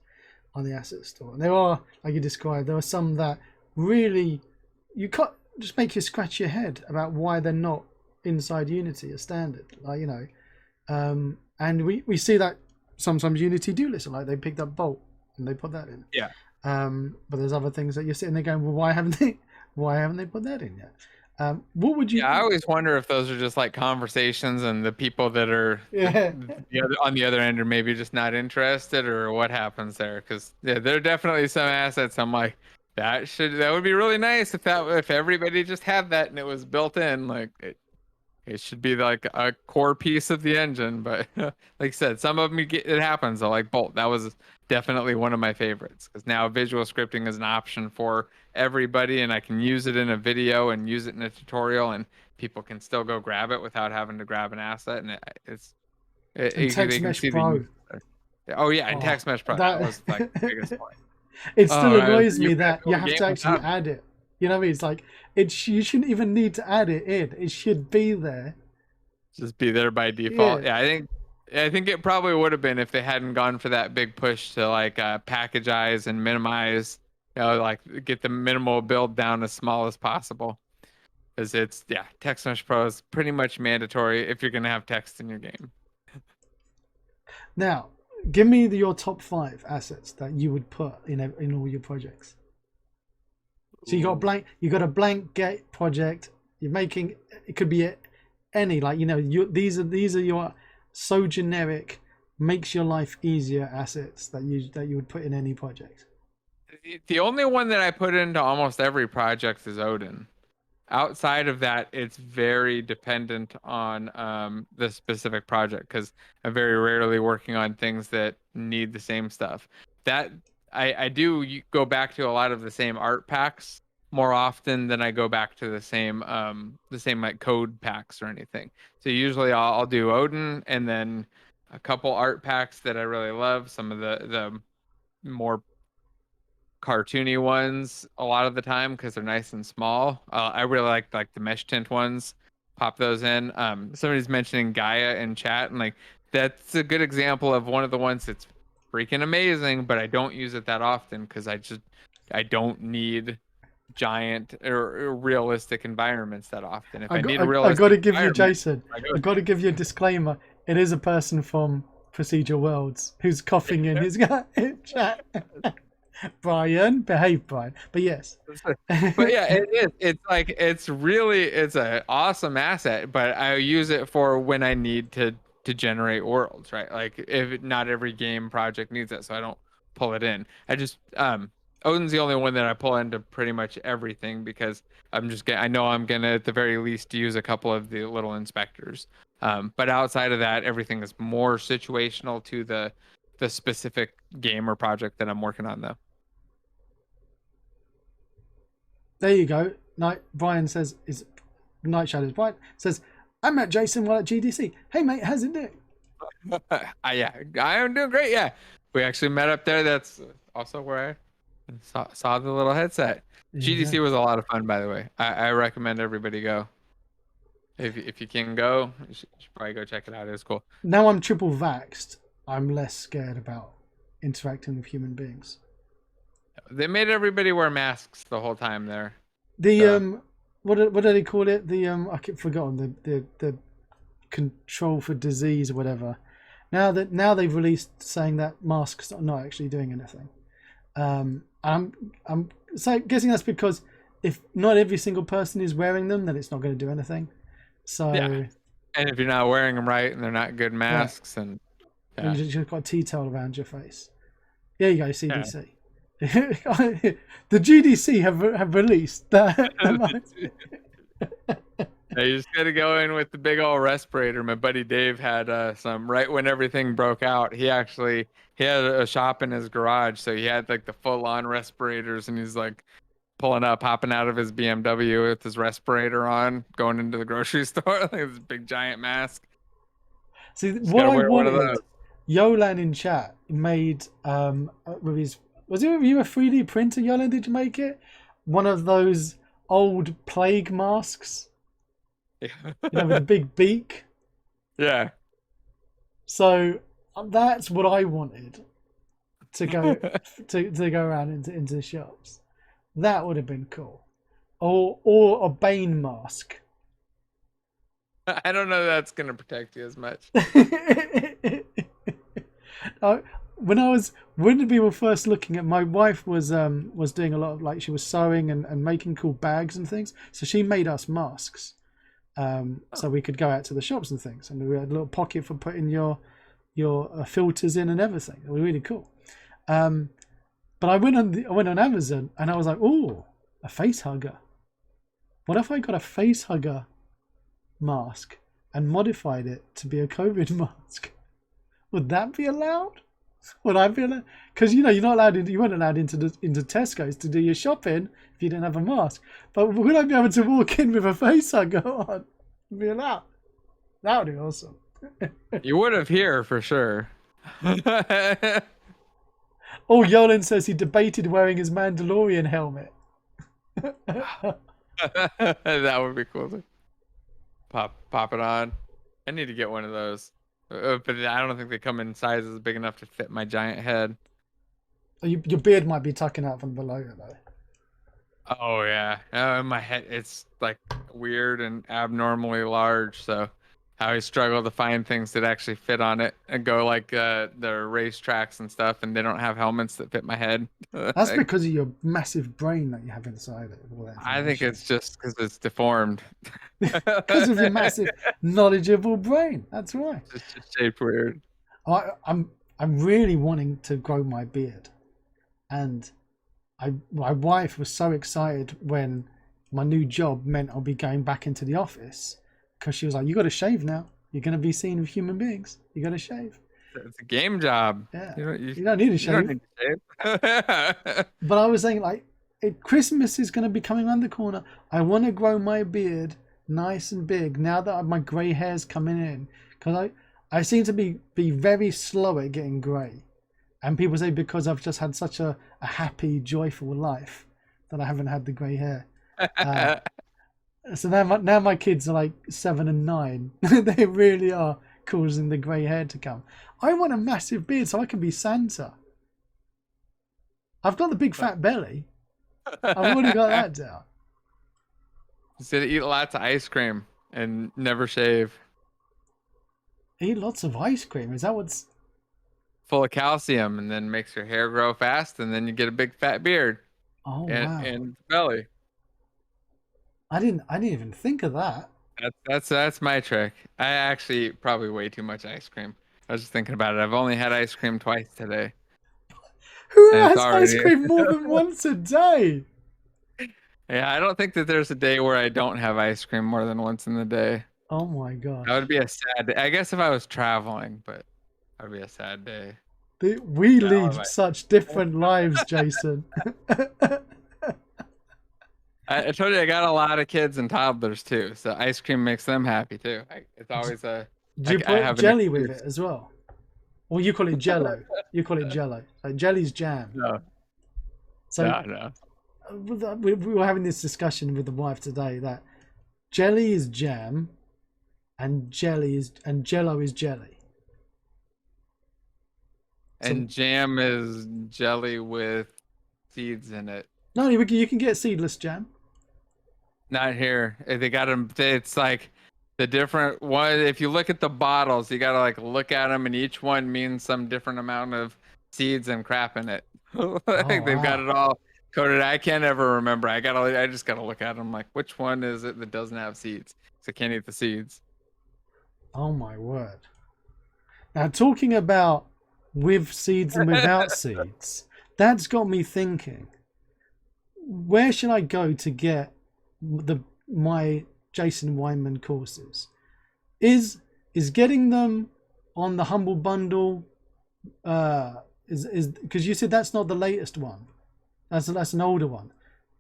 on the asset store. And there are, like you described, there are some that really you can't just make you scratch your head about why they're not inside Unity as standard. And we see that sometimes Unity do listen, like they picked up Bolt and they put that in. Yeah. But there's other things that you're sitting there going, well, why haven't they put that in yet? What would you? Yeah, I always wonder if those are just like conversations, and the people that are on the other end are maybe just not interested, or what happens there. Because there are definitely some assets I'm like, that would be really nice if everybody just had that and it was built in. Like it should be like a core piece of the engine. But like I said, some of them it happens. So like Bolt, that was definitely one of my favorites, because now visual scripting is an option for everybody, and I can use it in a video and use it in a tutorial, and people can still go grab it without having to grab an asset. And Text Mesh Pro. And Text Mesh Pro. That was like the biggest point. It still annoys me that you have to actually add it You know what I mean? It's like you shouldn't even need to add it in. It should be there. Just be there by default. Yeah. Yeah, I think it probably would have been if they hadn't gone for that big push to like packagize and minimize, like get the minimal build down as small as possible. Because Text Mesh Pro is pretty much mandatory if you're gonna have text in your game. Now, give me your top 5 assets that you would put in all your projects. So you got a blank get project. You're making, it could be any, like, these are your so generic, makes your life easier assets that you would put in any project. The only one that I put into almost every project is Odin. Outside of that, it's very dependent on the specific project, because I'm very rarely working on things that need the same stuff. That I do go back to a lot of the same art packs more often than I go back to the same like code packs or anything. So usually I'll do Odin and then a couple art packs that I really love. Some of the more cartoony ones a lot of the time because they're nice and small. I really like the mesh tint ones. Pop those in. Somebody's mentioning Gaia in chat, and like that's a good example of one of the ones that's freaking amazing, but I don't use it that often because I don't need giant or realistic environments that often. If I need a realistic, I got to give you, Jason. I got to give you a disclaimer. It is a person from Procedural Worlds who's coughing in his chat. Brian, behave, Brian. But yes. But yeah, it is. It's an awesome asset, but I use it for when I need to generate worlds, right? Like if not every game project needs it, so I don't pull it in. I just Odin's the only one that I pull into pretty much everything because I know I'm gonna at the very least use a couple of the little inspectors. But outside of that, everything is more situational to the specific game or project that I'm working on, though. There you go. Brian says is Night Shadows. Brian says, I met Jason while at GDC. Hey mate, how's it doing? Yeah, I am doing great. Yeah, we actually met up there. That's also where I saw the little headset. GDC was a lot of fun, by the way. I recommend everybody go. If you can go, you should probably go check it out. It was cool. Now I'm triple vaxxed. I'm less scared about interacting with human beings. They made everybody wear masks the whole time there. What do they call it? I keep forgotten the control for disease or whatever. Now they've released saying that masks are not actually doing anything. I'm guessing that's because if not every single person is wearing them, then it's not going to do anything. So yeah. And if you're not wearing them right, and they're not good masks, and you just got a tea-towel around your face. There you go, CDC. Yeah. The GDC have released that. You just got to go in with the big old respirator. My buddy Dave had some right when everything broke out. He had a shop in his garage, so he had like the full-on respirators, and he's like pulling up, hopping out of his BMW with his respirator on, going into the grocery store, like this big giant mask. See, what I wanted, Yolan in chat made with his. Was it with you a 3D printer, Yolan? Did you make it? One of those old plague masks. Yeah. With the big beak. Yeah. So that's what I wanted to go to go around into the shops. That would have been cool. Or a Bane mask. I don't know that's gonna protect you as much. When we were first looking at, my wife was doing a lot of she was sewing and making cool bags and things. So she made us masks, so we could go out to the shops and things, and we had a little pocket for putting your filters in and everything. It was really cool. But I went on Amazon and I was like, oh, a face hugger. What if I got a face hugger mask and modified it to be a COVID mask? Would that be allowed? Would I be allowed? Because you weren't allowed into Tesco's to do your shopping if you didn't have a mask. But would I be able to walk in with a face hugger on? Be allowed? That would be awesome. You would have here for sure. Oh, Yolan says he debated wearing his Mandalorian helmet. That would be cool to pop it on. I need to get one of those. But I don't think they come in sizes big enough to fit my giant head. Your beard might be tucking out from below it though. Oh yeah, my head, it's like weird and abnormally large. So I always struggle to find things that actually fit on it and go like the race tracks and stuff, and they don't have helmets that fit my head. That's because of your massive brain that you have inside it. All that I think information. it's just because it's deformed. Because of your massive knowledgeable brain. That's why. It's just shaped weird. I'm really wanting to grow my beard, and my wife was so excited when my new job meant I'll be going back into the office, because she was like, "You got to shave now. You're going to be seen with human beings. You got to shave." It's a game job. Yeah, You you don't need to you shave. don't need to shave. But I was saying, like, Christmas is going to be coming around the corner. I want to grow my beard nice and big now that my grey hair's coming in, because I seem to be very slow at getting grey, and people say because I've just had such a happy, joyful life that I haven't had the grey hair. So now my kids are like 7 and 9. They really are causing the grey hair to come. I want a massive beard so I can be Santa. I've got the big fat belly. I've already got that down. Instead of eat lots of ice cream and never shave. Eat lots of ice cream. Is that what's... Full of calcium, and then makes your hair grow fast, and then you get a big fat beard. Oh, wow. And belly. I didn't even think of that. That's my trick. I actually eat probably way too much ice cream. I was just thinking about it. I've only had ice cream twice today. Who And has it's already- ice cream more than once a day? Yeah, I don't think that there's a day where I don't have ice cream more than once in the day. Oh my god. That would be a sad day. I guess if I was traveling, but that would be a sad day. We No, lead I- such different lives, Jason. I told you I got a lot of kids and toddlers too, so ice cream makes them happy too. It's always a. Do you I put have an jelly with excuse. it as well? Or you call it jello. You call it jello. Like jelly's jam. No, So no. we were having this discussion with the wife today that jelly is jam and jello is jelly. And jam is jelly with seeds in it. No, you can get seedless jam. Not here. They got them. It's like the different one. If you look at the bottles, you gotta like look at them, and each one means some different amount of seeds and crap in it. Like they've got wow. it all coded. I can't ever remember. I just gotta look at them. Like which one is it that doesn't have seeds? So I can't eat the seeds. Oh my word. Now talking about with seeds and without seeds, that's got me thinking. Where should I go to get my Jason Weimann courses? Is getting them on the Humble Bundle? Is because you said that's not the latest one. That's an older one.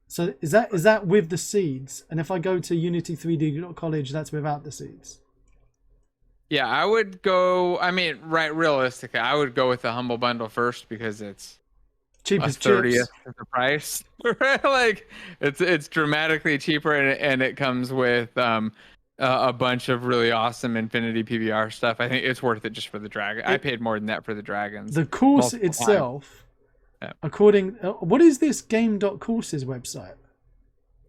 So is that with the seeds? And if I go to Unity 3D College, that's without the seeds. Yeah, I would go. I mean, right, realistically, I would go with the Humble Bundle first because it's Cheapest a 30th chips. of the price. Right? Like it's dramatically cheaper, and it comes with a bunch of really awesome Infinity PBR stuff. I think it's worth it just for the dragon. I paid more than that for the dragons. The course multiple itself, Yeah. according what is this game.courses website?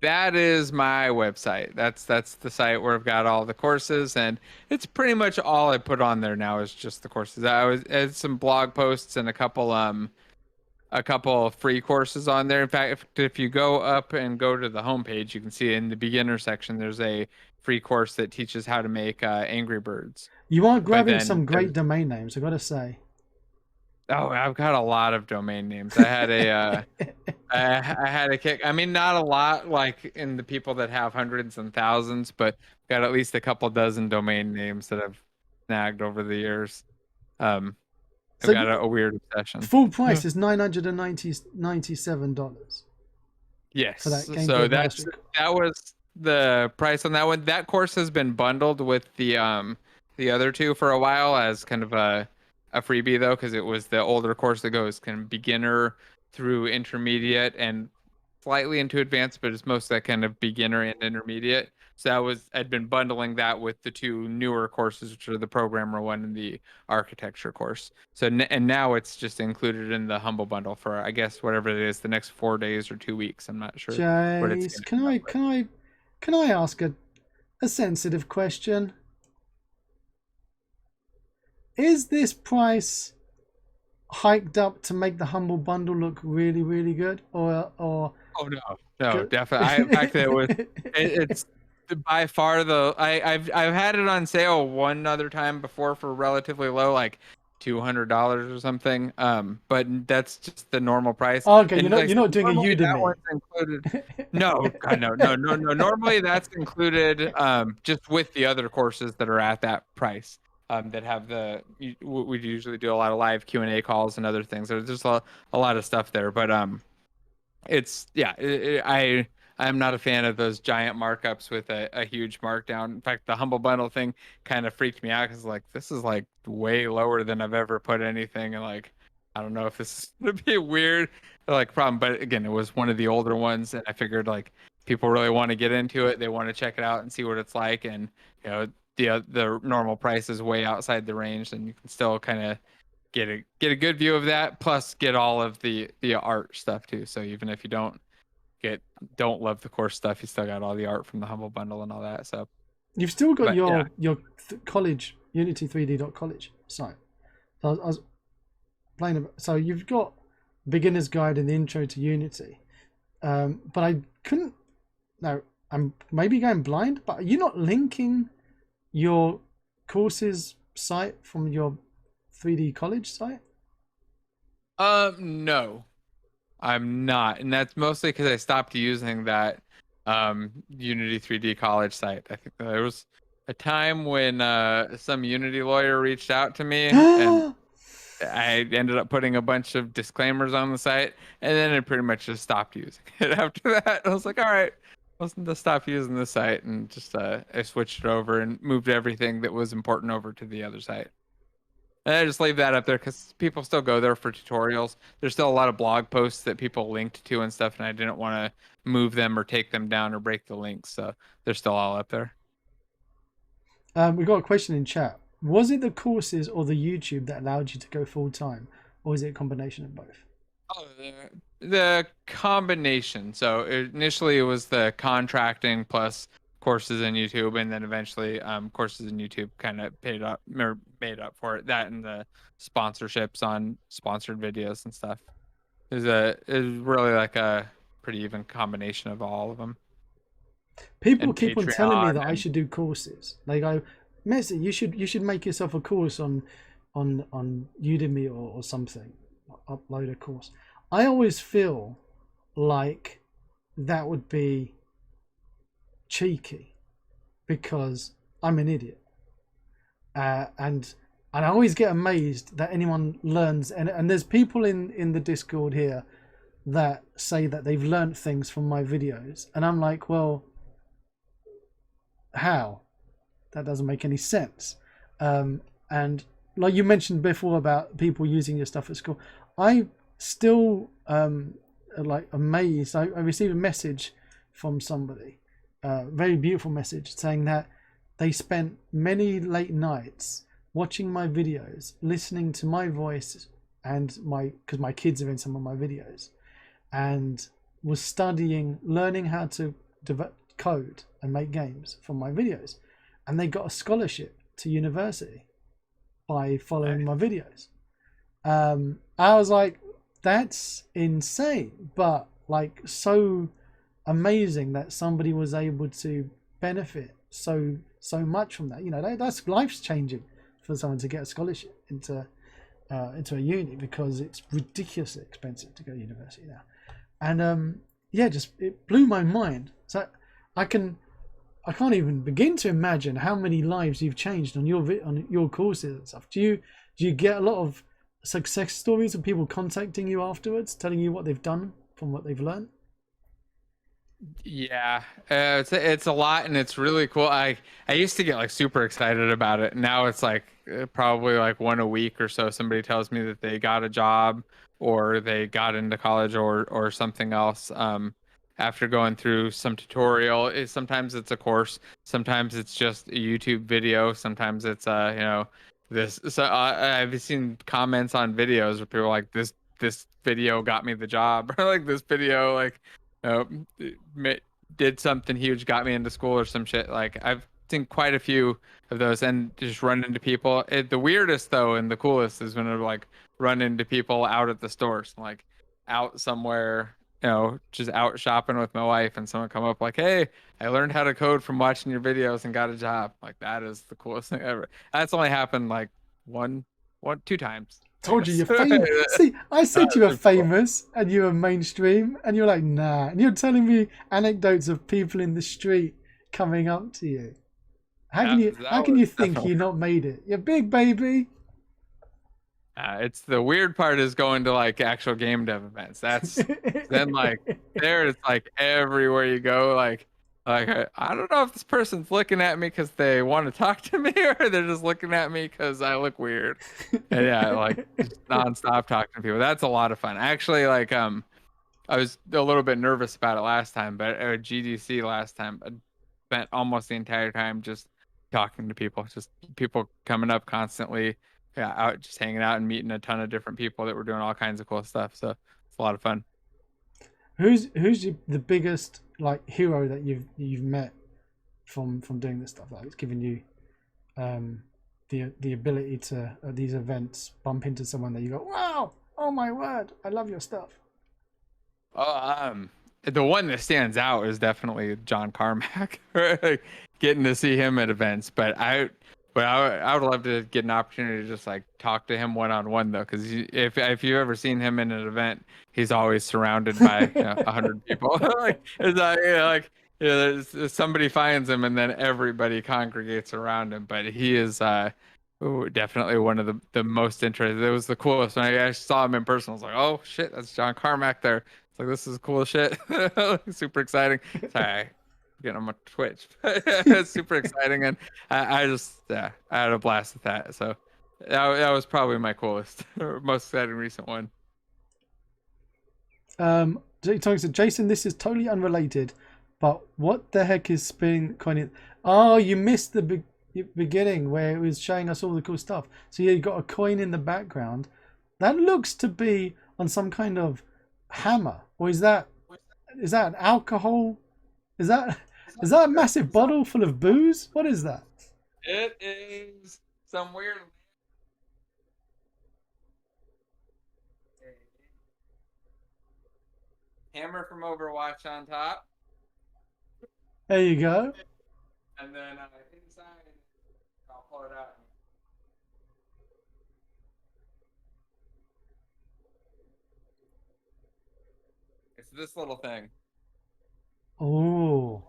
That is my website. That's the site where I've got all the courses, and it's pretty much all I put on there now is just the courses. I had some blog posts and a couple of free courses on there. In fact, if you go up and go to the homepage, you can see in the beginner section there's a free course that teaches how to make Angry Birds. You are grabbing then some great there's- domain names, I gotta say. Oh, I've got a lot of domain names. I had a I had a kick. I mean, not a lot like in the people that have hundreds and thousands, but got at least a couple dozen domain names that I've snagged over the years. I've So got a weird obsession. full price is $997. Yes. for that Game So Boy that was the price on that one. That course has been bundled with the other two for a while as kind of a freebie though, because it was the older course that goes kind of beginner through intermediate, and slightly into advanced, but it's mostly that kind of beginner and intermediate. So I'd been bundling that with the two newer courses, which are the programmer one and the architecture course. So and now it's just included in the humble bundle for, I guess, whatever it is, the next 4 days or 2 weeks. I'm not sure what it's Jace, gonna can come up I with. can I can I ask a sensitive question? Is this price hiked up to make the humble bundle look really, really good, or Oh no, definitely. Back then it's by far I've had it on sale one other time before for relatively low, like $200 or something. But that's just the normal price. Oh, okay, And like I you're said, not doing a normally that Udemy. one's included. No, God, no. Normally that's included just with the other courses that are at that price. That have we usually do a lot of live Q&A calls and other things. There's just a lot of stuff there, but it's yeah I'm not a fan of those giant markups with a huge markdown. In fact, the humble bundle thing kind of freaked me out because like this is like way lower than I've ever put anything, and like I don't know if this is gonna be a weird like problem, but again, it was one of the older ones, and I figured like people really want to get into it, they want to check it out and see what it's like, and you know the normal price is way outside the range, and you can still kind of get a good view of that, plus get all of the art stuff too. So even if you don't love the course stuff, you still got all the art from the humble bundle and all that. So You've still got but yeah, your college Unity3D.college site. So I was playing about, so you've got beginner's guide and the intro to Unity, but I couldn't. No, I'm maybe going blind, but are you not linking your courses site from your 3D college site? no, I'm not, and that's mostly because I stopped using that Unity 3D college site. I think there was a time when some Unity lawyer reached out to me, and I ended up putting a bunch of disclaimers on the site, and then I pretty much just stopped using it after that. I was like, all right, listen to stop using the site, and just I switched it over and moved everything that was important over to the other site. And I just leave that up there because people still go there for tutorials. There's still a lot of blog posts that people linked to and stuff, and I didn't want to move them or take them down or break the links, so they're still all up there. We got a question in chat. Was it the courses or the YouTube that allowed you to go full time, or is it a combination of both? Oh, the combination. So initially it was the contracting plus courses in YouTube, and then eventually courses in YouTube kind of paid up or made up for it. That and the sponsorships on sponsored videos and stuff. Is really like a pretty even combination of all of them. People And keep on telling me Patreon that I and should do courses. They go, Messi, you should make yourself a course on Udemy or something. Upload a course. I always feel like that would be cheeky because I'm an idiot, and I always get amazed that anyone learns. And there's people in the Discord here that say that they've learned things from my videos, and I'm like, well, how? That doesn't make any sense. And like you mentioned before about people using your stuff at school, I still like amazed. I received a message from somebody, very beautiful message, saying that they spent many late nights watching my videos, listening to my voice and because my kids are in some of my videos, and was studying, learning how to code and make games from my videos, and they got a scholarship to university by following my videos. I was like, that's insane, but like so amazing that somebody was able to benefit so much from that. You know, that's life's changing for someone to get a scholarship into a uni, because it's ridiculously expensive to go to university now. And yeah, just it blew my mind. So I can't even begin to imagine how many lives you've changed on your courses and stuff. Do you get a lot of success stories of people contacting you afterwards, telling you what they've done from what they've learned? yeah, it's a lot, and it's really cool. I used to get like super excited about it. Now it's like probably like one a week or so. Somebody tells me that they got a job or they got into college or something else. after going through some tutorial. Sometimes it's a course, sometimes it's just a YouTube video, sometimes it's this. So I've seen comments on videos where people are like this video got me the job, or like this video did something huge, got me into school or some shit. Like I've seen quite a few of those and just run into people. The weirdest though and the coolest is when I like run into people out at the stores, like out somewhere, just out shopping with my wife, and someone come up like, "Hey, I learned how to code from watching your videos and got a job." Like that is the coolest thing ever. That's only happened like two times. Told you you're famous. See, I said you were Cool. famous and you were mainstream, and you're like, nah. And you're telling me anecdotes of people in the street coming up to you. How can you think you not made it? You're big, baby. It's the weird part is going to like actual game dev events. That's then like there it's like everywhere you go. Like I don't know if this person's looking at me because they want to talk to me or they're just looking at me because I look weird. And yeah, like just nonstop talking to people. That's a lot of fun. Actually, like I was a little bit nervous about it last time, but at GDC last time, I spent almost the entire time just talking to people, just people coming up constantly, yeah, out just hanging out and meeting a ton of different people that were doing all kinds of cool stuff. So it's a lot of fun. Who's the biggest like hero that you've met from doing this stuff? Like it's given you the ability to at these events bump into someone that you go, wow, oh my word, I love your stuff. Oh, the one that stands out is definitely John Carmack. Like, getting to see him at events, but I would love to get an opportunity to just like talk to him one-on-one though, because if you've ever seen him in an event, he's always surrounded by 100 people. Like it's like somebody finds him and then everybody congregates around him. But he is definitely one of the most interesting. It was the coolest when I saw him in person. I was like, oh shit, that's John Carmack there. It's like, this is cool shit. Super exciting. Sorry, getting on my Twitch. It's super exciting, and I just I had a blast with that. So that was probably my coolest, or most exciting recent one. Tony said, Jason, this is totally unrelated, but what the heck is spinning coin? Oh, you missed the beginning where it was showing us all the cool stuff. So yeah, you got a coin in the background. That looks to be on some kind of hammer, or is that an alcohol? Is that a massive bottle full of booze? What is that? It is some weird hammer from Overwatch on top. There you go. And then inside, I'll pull it out. It's this little thing. Oh.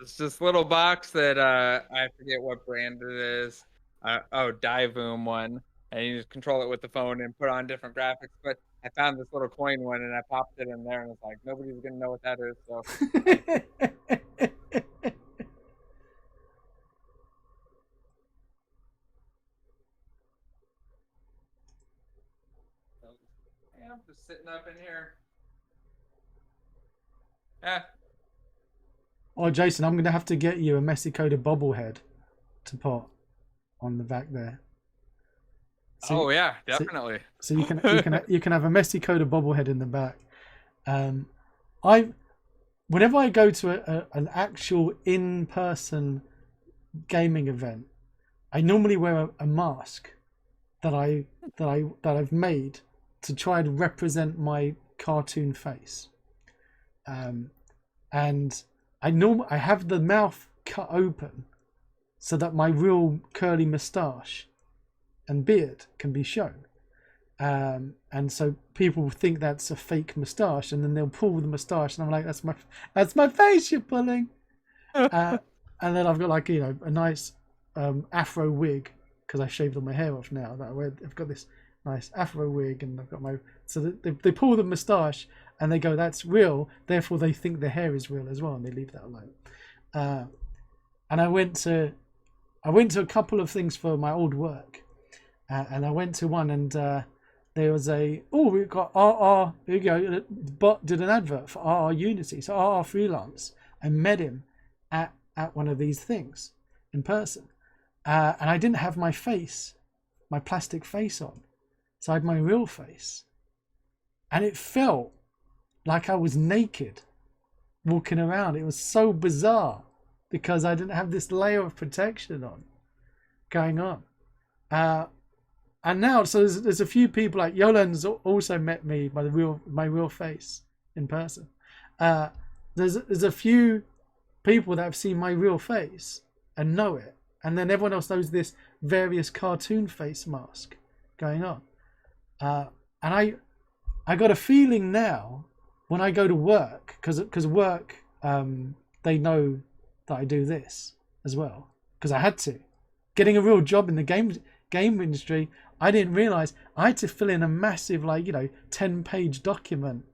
It's this little box that I forget what brand it is. Divoom one. And you just control it with the phone and put on different graphics. But I found this little coin one and I popped it in there and it's like nobody's gonna know what that is. So I'm just sitting up in here. Yeah. Oh, Jason, I'm going to have to get you a Messi coded bobblehead to put on the back there. So, yeah, definitely. So you can have a Messi coded bobblehead in the back. Whenever I go to an actual in-person gaming event, I normally wear a mask that I've made to try and represent my cartoon face. And I have the mouth cut open so that my real curly moustache and beard can be shown. And so people think that's a fake moustache, and then they'll pull the moustache, and I'm like, that's my face you're pulling. And then I've got like a nice afro wig because I shaved all my hair off now. I've got this nice afro wig, and I've got so they pull the moustache and they go, that's real, therefore they think the hair is real as well, and they leave that alone. And I went to a couple of things for my old work, and I went to one, and there was we've got RR, here you go, the bot did an advert for RR Unity. So RR Freelance, I met him at one of these things in person. And I didn't have my plastic face on. So I had my real face. And it felt like I was naked walking around. It was so bizarre because I didn't have this layer of protection on going on. And now, so there's a few people, like Yolan's also met me by my real face in person. There's a few people that have seen my real face and know it. And then everyone else knows this various cartoon face mask going on. And I got a feeling now when I go to work, because work, they know that I do this as well, because I had to. Getting a real job in the game industry, I didn't realize I had to fill in a massive 10-page document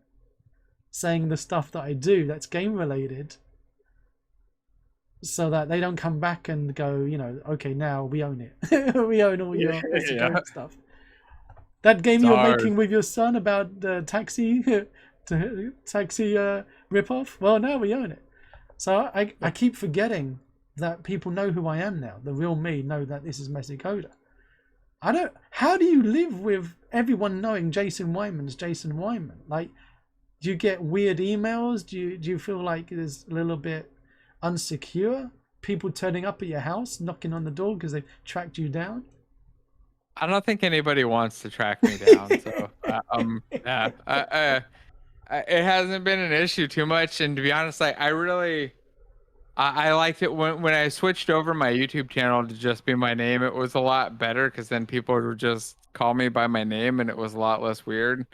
saying the stuff that I do that's game related, so that they don't come back and go, okay, now we own it. We own all your stuff. That game you're making with your son about taxi ripoff, well, now we own it. So I keep forgetting that people know who I am now. The real me know that this is Messy Coder. How do you live with everyone knowing Jason Weiman's Jason Weimann? Like, do you get weird emails? Do you feel like there's a little bit unsecure? People turning up at your house, knocking on the door because they've tracked you down? I don't think anybody wants to track me down. So, it hasn't been an issue too much. And to be honest, I liked it when I switched over my YouTube channel to just be my name. It was a lot better because then people would just call me by my name and it was a lot less weird.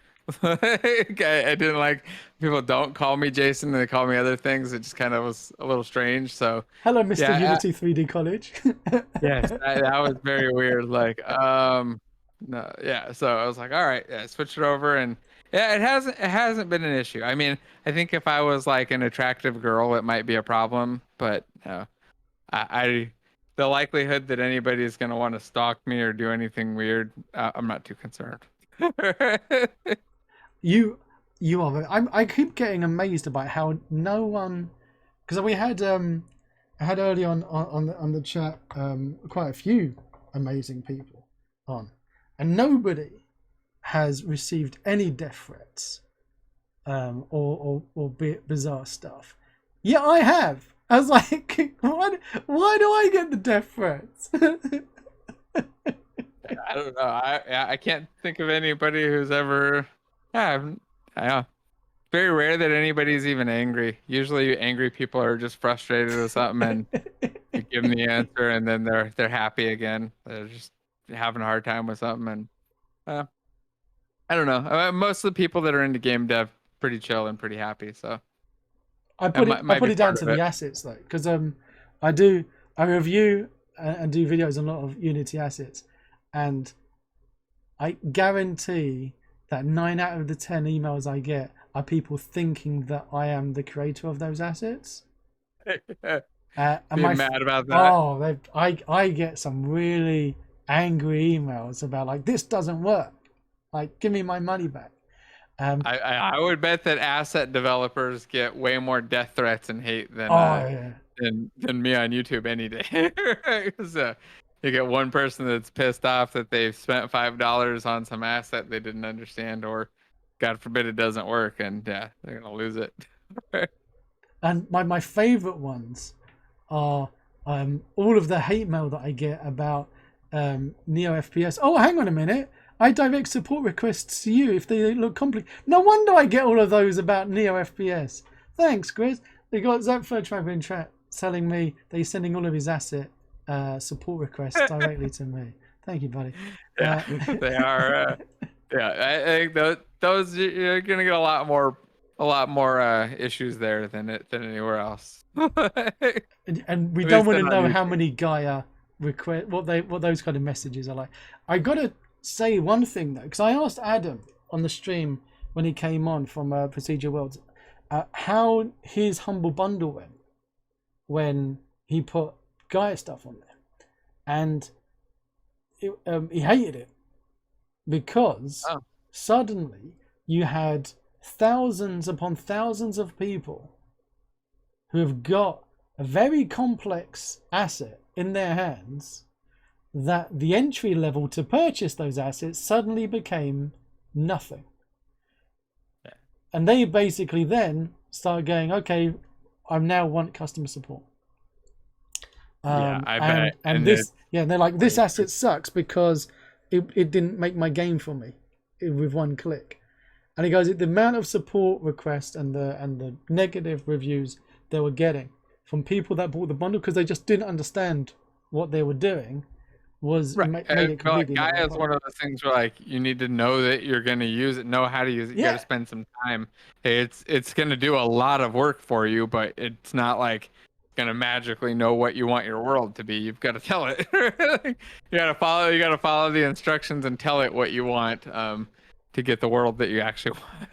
I didn't like people don't call me Jason, they call me other things. It just kind of was a little strange. So hello, Mr. Unity 3D College. Yes, that was very weird. No, yeah. So I was like, all right, yeah, switch it over, and yeah, it hasn't been an issue. I mean, I think if I was like an attractive girl, it might be a problem, but no, I the likelihood that anybody is going to want to stalk me or do anything weird, I'm not too concerned. You are. I keep getting amazed about how no one, because we had I had early on the chat quite a few amazing people on, and nobody has received any death threats or bizarre stuff. Yeah, I have. I was like, why do I get the death threats? I don't know. I can't think of anybody who's ever. Yeah. Very rare that anybody's even angry. Usually, angry people are just frustrated with something, and you give them the answer, and then they're happy again. They're just having a hard time with something, and I don't know. Most of the people that are into game dev pretty chill and pretty happy. So I put it down to the assets though, because I review and do videos on a lot of Unity assets, and I guarantee that 9 out of the 10 emails I get are people thinking that I am the creator of those assets. Being mad about that. Oh, I get some really angry emails about like, this doesn't work. Like, give me my money back. I would bet that asset developers get way more death threats and hate than me on YouTube any day. You get one person that's pissed off that they've spent $5 on some asset they didn't understand, or God forbid it doesn't work, and yeah, they're gonna lose it. And my favorite ones are all of the hate mail that I get about Neo FPS. Oh, hang on a minute. I direct support requests to you if they look complicated. No wonder I get all of those about Neo FPS. Thanks, Chris. They got Zapfo Trapper in chat telling me that he's sending all of his asset support requests directly to me. Thank you, buddy. Yeah, they are. Yeah, I think those you're gonna get a lot more issues there than anywhere else. and we don't want to know how many Gaia request what those kind of messages are like. I gotta say one thing though, because I asked Adam on the stream when he came on from Procedure Worlds how his humble bundle went when he put Gaia stuff on there, and he hated it because suddenly you had thousands upon thousands of people who have got a very complex asset in their hands, that the entry level to purchase those assets suddenly became nothing. Yeah. And they basically then start going, okay, I now want customer support. Yeah, I bet. And this, and they're like, this asset sucks because it didn't make my game for me with one click. And he goes, the amount of support requests and the negative reviews they were getting from people that bought the bundle because they just didn't understand what they were doing was right. made I it feel like completely. Gaia is one of those things where like you need to know that you're going to use it, know how to use it. You got to spend some time. It's going to do a lot of work for you, but it's not like going to magically know what you want your world to be. You've got to tell it. You got to follow the instructions and tell it what you want to get the world that you actually want.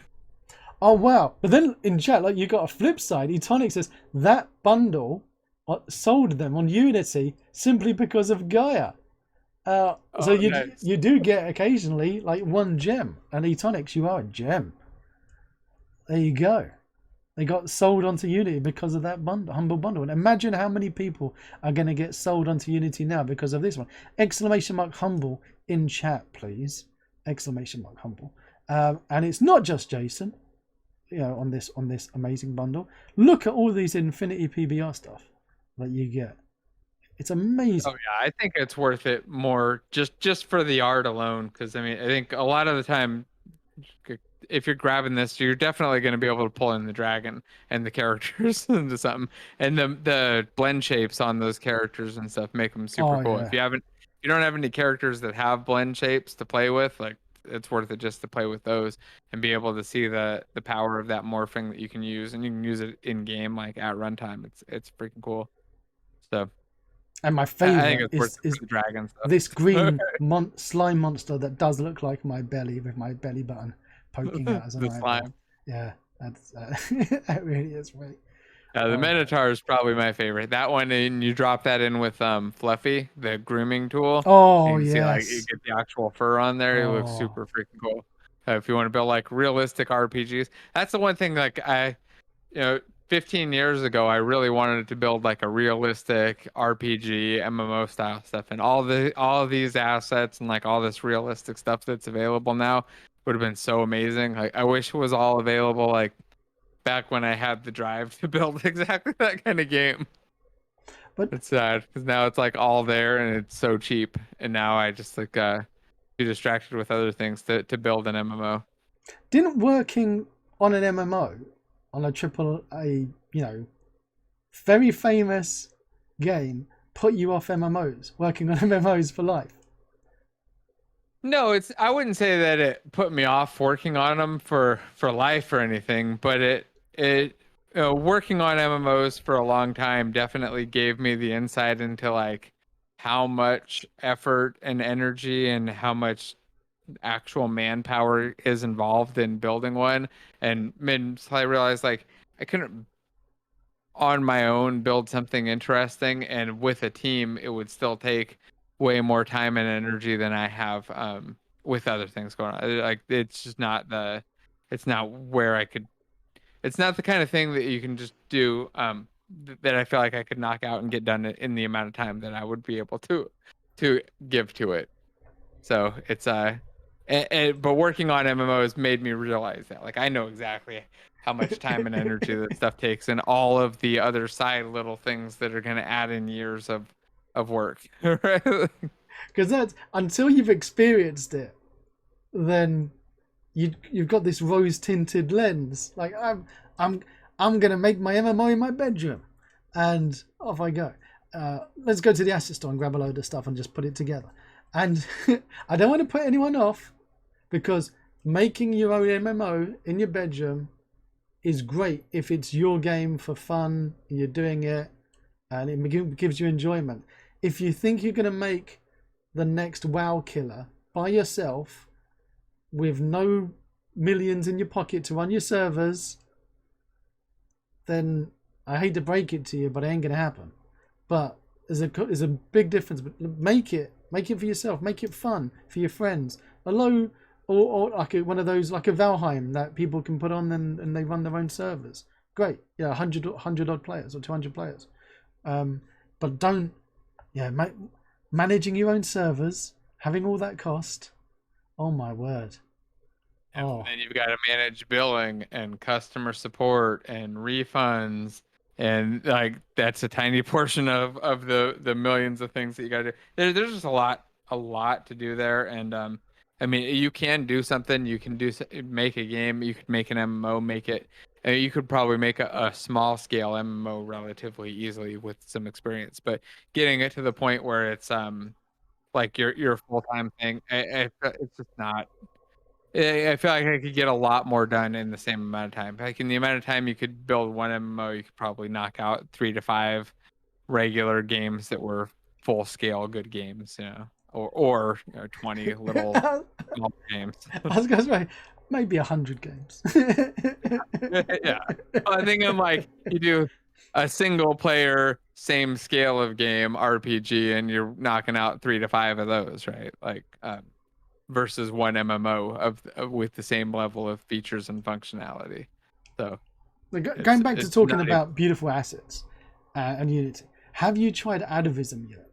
Oh wow! But then in chat, like you got a flip side. Etonic says that bundle sold them on Unity simply because of Gaia. So nice. you do get occasionally like one gem, and Etonics, you are a gem. There you go. They got sold onto Unity because of that bundle, humble bundle. And imagine how many people are going to get sold onto Unity now because of this one. Exclamation mark humble in chat, please. Exclamation mark humble. And it's not just Jason, on this amazing bundle. Look at all these Infinity PBR stuff that you get. It's amazing. Oh yeah, I think it's worth it more just for the art alone. Because I mean, I think a lot of the time, if you're grabbing this, you're definitely going to be able to pull in the dragon and the characters into something, and the blend shapes on those characters and stuff make them super cool. Yeah. If you don't have any characters that have blend shapes to play with, like it's worth it just to play with those and be able to see the power of that morphing that you can use, and you can use it in game like at runtime. It's freaking cool. So. And my I think favorite it's worth is the dragon stuff. this green slime monster that does look like my belly with my belly button poking out as an eyeball. Slime. Yeah, that's that really is great. The Minotaur is probably my favorite. That one, and you drop that in with Fluffy, the grooming tool. Oh, you can see like yes. you get the actual fur on there. It looks super freaking cool. If you want to build like realistic RPGs, that's the one thing. Like 15 years ago, I really wanted to build like a realistic RPG MMO style stuff, and all of these assets and like all this realistic stuff that's available now would have been so amazing. Like I wish it was all available like back when I had the drive to build exactly that kind of game. But it's sad because now it's like all there and it's so cheap, and now I just like be distracted with other things to build an MMO. Didn't working on an MMO on a AAA, very famous game put you off MMOs, working on MMOs for life? No, I wouldn't say that it put me off working on them for life or anything, but it working on MMOs for a long time definitely gave me the insight into like how much effort and energy and how much actual manpower is involved in building one. And so I realized like I couldn't on my own build something interesting, and with a team it would still take way more time and energy than I have with other things going on. Like it's just not it's not where I could, it's not the kind of thing that you can just do that I feel like I could knock out and get done in the amount of time that I would be able to give to it. So it's but working on MMOs made me realize that like I know exactly how much time and energy that stuff takes, and all of the other side little things that are going to add in years of work. Right? Because that's until you've experienced it, then you've got this rose tinted lens. Like I'm gonna make my MMO in my bedroom, and off I go. Let's go to the asset store and grab a load of stuff and just put it together. And I don't want to put anyone off, because making your own MMO in your bedroom is great if it's your game for fun and you're doing it and it gives you enjoyment. If you think you're going to make the next WoW killer by yourself with no millions in your pocket to run your servers, then I hate to break it to you, but it ain't going to happen. But there's a big difference. But make it for yourself. Make it fun for your friends. A low or like one of those, like a Valheim that people can put on and they run their own servers. Great, yeah, 100 odd players or 200 players. But don't, yeah, managing your own servers, having all that cost. Oh my word. And Oh, then you've got to manage billing and customer support and refunds, and like that's a tiny portion of the millions of things that you got to do. There's just a lot to do there, and I mean, you can do something. You can make a game. You could make an MMO, make it. You could probably make a small scale MMO relatively easily with some experience, but getting it to the point where it's like your full time thing, it's just not. I feel like I could get a lot more done in the same amount of time. Like in the amount of time you could build one MMO, you could probably knock out 3 to 5 regular games that were full scale good games, or 20 little I small games. was going to say maybe 100 games. Yeah, I think I'm like you do a single player, same scale of game RPG, and you're knocking out 3 to 5 of those, right? Like, versus one MMO with the same level of features and functionality. So Going back to it's talking not about beautiful assets and Unity, have you tried Atavism yet?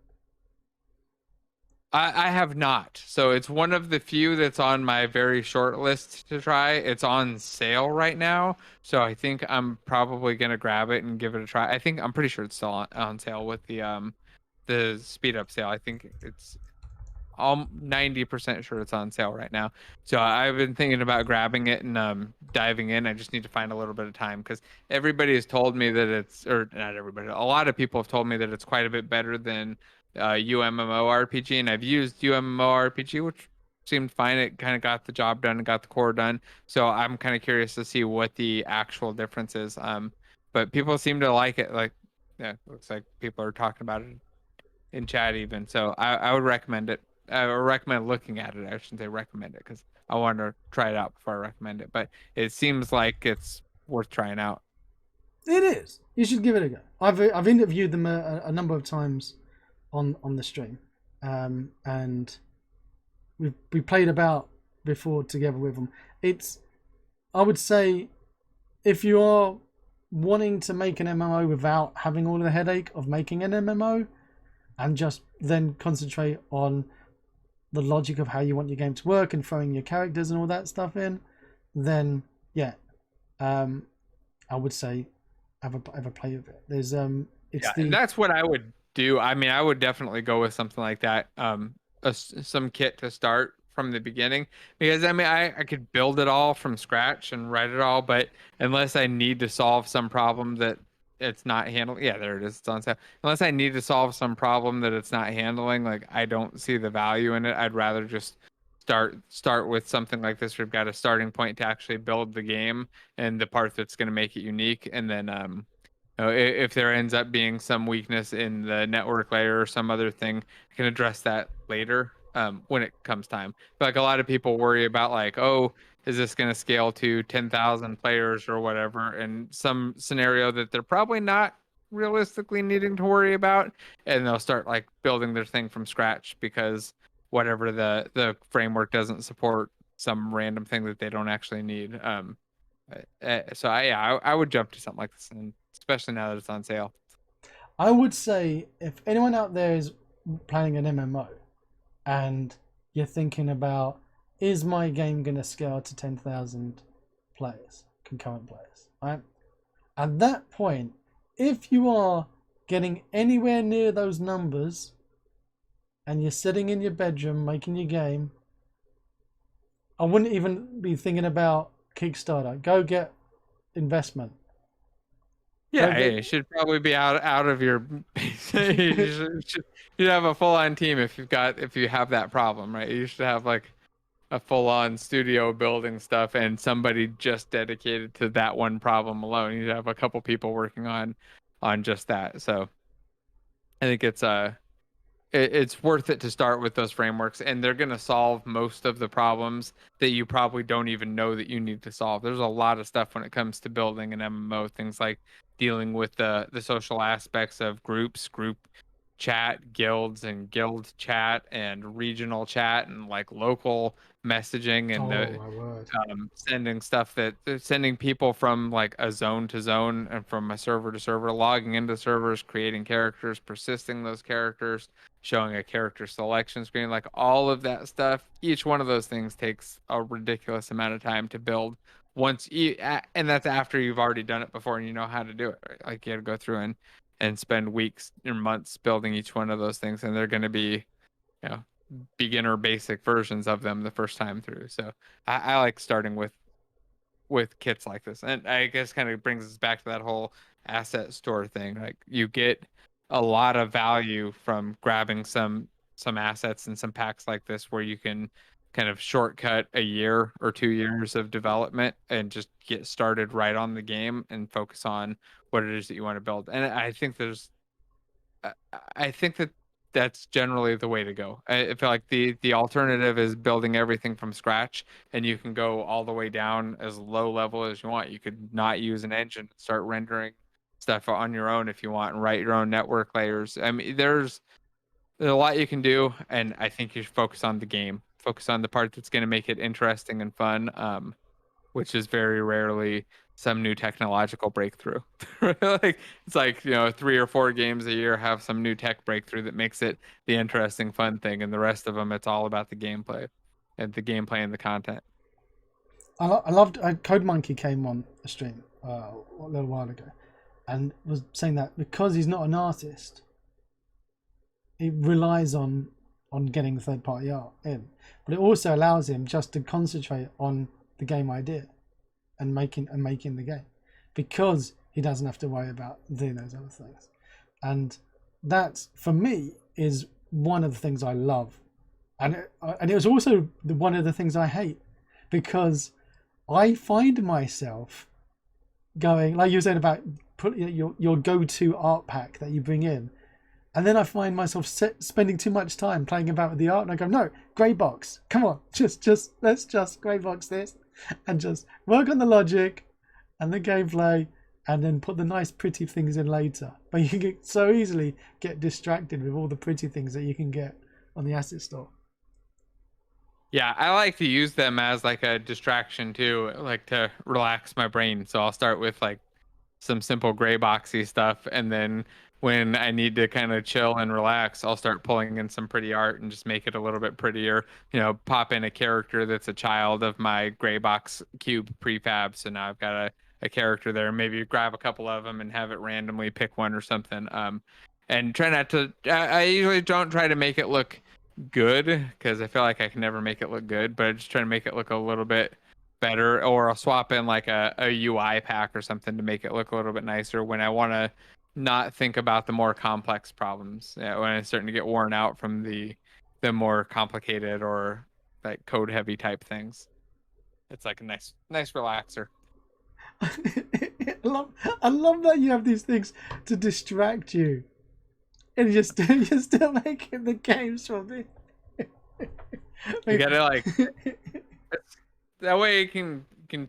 I have not. So it's one of the few that's on my very short list to try. It's on sale right now, so I think I'm probably gonna grab it and give it a try. I'm pretty sure it's still on sale with the speed up sale. I think it's 90% sure it's on sale right now. So I've been thinking about grabbing it and diving in. I just need to find a little bit of time because everybody has told me that it's, or not everybody, a lot of people have told me that it's quite a bit better than UMMORPG, and I've used UMMORPG, which seemed fine. It kind of got the job done and got the core done. So I'm kind of curious to see what the actual difference is. But people seem to like it. Like, yeah, looks like people are talking about it in chat even. So I would recommend it. I would recommend looking at it. I shouldn't say recommend it because I want to try it out before I recommend it. But it seems like it's worth trying out. It is. You should give it a go. I've interviewed them a number of times on the stream, and we played about before together with them. It's, I would say, if you are wanting to make an MMO without having all the headache of making an MMO, and just then concentrate on the logic of how you want your game to work and throwing your characters and all that stuff in, then yeah, I would say have a play with it. There's And that's what I would do. I mean, I would definitely go with something like that. Some kit to start from the beginning because I mean, I could build it all from scratch and write it all, but unless I need to solve some problem that it's not handling, yeah, there it is. It's on sale. Unless I need to solve some problem that it's not handling, like I don't see the value in it. I'd rather just start with something like this. We've got a starting point to actually build the game and the part that's going to make it unique, and then if there ends up being some weakness in the network layer or some other thing, I can address that later when it comes time. But like a lot of people worry about like, oh, is this going to scale to 10,000 players or whatever, in some scenario that they're probably not realistically needing to worry about, and they'll start like building their thing from scratch because whatever the framework doesn't support some random thing that they don't actually need. So I would jump to something like this, and especially now that it's on sale. I would say if anyone out there is planning an MMO and you're thinking about, is my game going to scale to 10,000 players, concurrent players, right? At that point, if you are getting anywhere near those numbers and you're sitting in your bedroom making your game, I wouldn't even be thinking about Kickstarter. Go get investment. Yeah, it should probably be out of your. You should have a full on team if you have that problem, right? You should have like a full on studio building stuff and somebody just dedicated to that one problem alone. You have a couple people working on just that. So I think it's worth it to start with those frameworks, and they're going to solve most of the problems that you probably don't even know that you need to solve. There's a lot of stuff when it comes to building an MMO, things like dealing with the social aspects of group chat guilds and guild chat and regional chat and like local messaging and Oh my word. sending people from like a zone to zone and from a server to server, logging into servers, creating characters, persisting those characters, showing a character selection screen, like all of that stuff. Each one of those things takes a ridiculous amount of time to build and that's after you've already done it before and you know how to do it, right? Like you had to go through and spend weeks or months building each one of those things, and they're going to be, you know, beginner basic versions of them the first time through. So I like starting with kits like this, and I guess kind of brings us back to that whole asset store thing. Like you get a lot of value from grabbing some assets and some packs like this, where you can kind of shortcut a year or 2 years of development and just get started right on the game and focus on what it is that you want to build. And I think that that's generally the way to go. I feel like the alternative is building everything from scratch, and you can go all the way down as low level as you want. You could not use an engine, start rendering stuff on your own if you want, and write your own network layers. I mean, there's a lot you can do, and I think you should focus on the game, focus on the part that's going to make it interesting and fun. Which is very rarely some new technological breakthrough. Like it's like, 3 or 4 games a year have some new tech breakthrough that makes it the interesting, fun thing, and the rest of them, it's all about the gameplay and the content. I loved Code Monkey came on a stream a little while ago, and was saying that because he's not an artist, it relies on getting third party art in, but it also allows him just to concentrate on the game idea and making the game, because he doesn't have to worry about doing those other things. And that for me is one of the things I love, and it was also one of the things I hate, because I find myself going, like you were saying about your go-to art pack that you bring in, and then I find myself spending too much time playing about with the art, and I go, no, grey box, come on, let's just grey box this and just work on the logic and the gameplay, and then put the nice pretty things in later. But you can so easily get distracted with all the pretty things that you can get on the asset store. Yeah, I like to use them as like a distraction too, like to relax my brain. So I'll start with like some simple gray boxy stuff, and then when I need to kind of chill and relax, I'll start pulling in some pretty art and just make it a little bit prettier. Pop in a character that's a child of my gray box cube prefab, so now I've got a character there. Maybe grab a couple of them and have it randomly pick one or something. And try not to. I usually don't try to make it look good, because I feel like I can never make it look good, but I just try to make it look a little bit better, or I'll swap in like a UI pack or something to make it look a little bit nicer when I want to not think about the more complex problems. Yeah, when I'm starting to get worn out from the more complicated or like code heavy type things. It's like a nice relaxer. I love that you have these things to distract you, and you're still making the games from it. You gotta like that way you can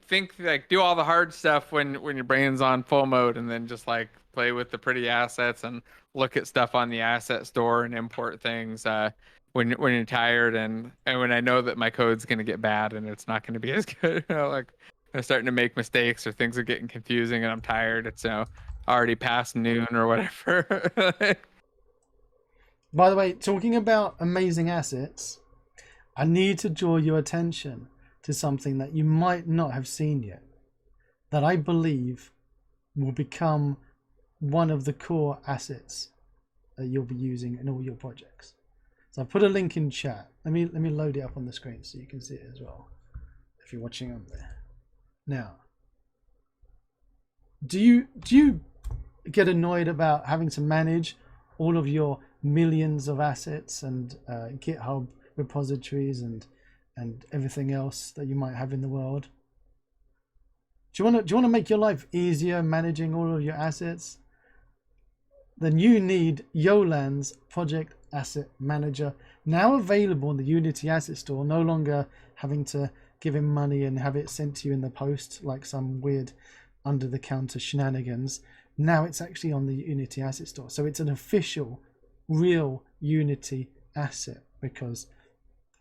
think, like do all the hard stuff when your brain's on full mode, and then just like play with the pretty assets and look at stuff on the asset store and import things when you're tired, and when I know that my code's gonna get bad and it's not gonna be as good. Like I'm starting to make mistakes or things are getting confusing and I'm tired. It's already past noon or whatever. By the way, talking about amazing assets, I need to draw your attention to something that you might not have seen yet, that I believe will become one of the core assets that you'll be using in all your projects. So I put a link in chat. Let me load it up on the screen so you can see it as well, if you're watching on there. Now, do you get annoyed about having to manage all of your millions of assets and GitHub repositories and everything else that you might have in the world? Do you want to make your life easier managing all of your assets? Then you need Yolan's Project Asset Manager, now available in the Unity Asset Store. No longer having to give him money and have it sent to you in the post like some weird under-the-counter shenanigans. Now it's actually on the Unity Asset Store, so it's an official real Unity asset, because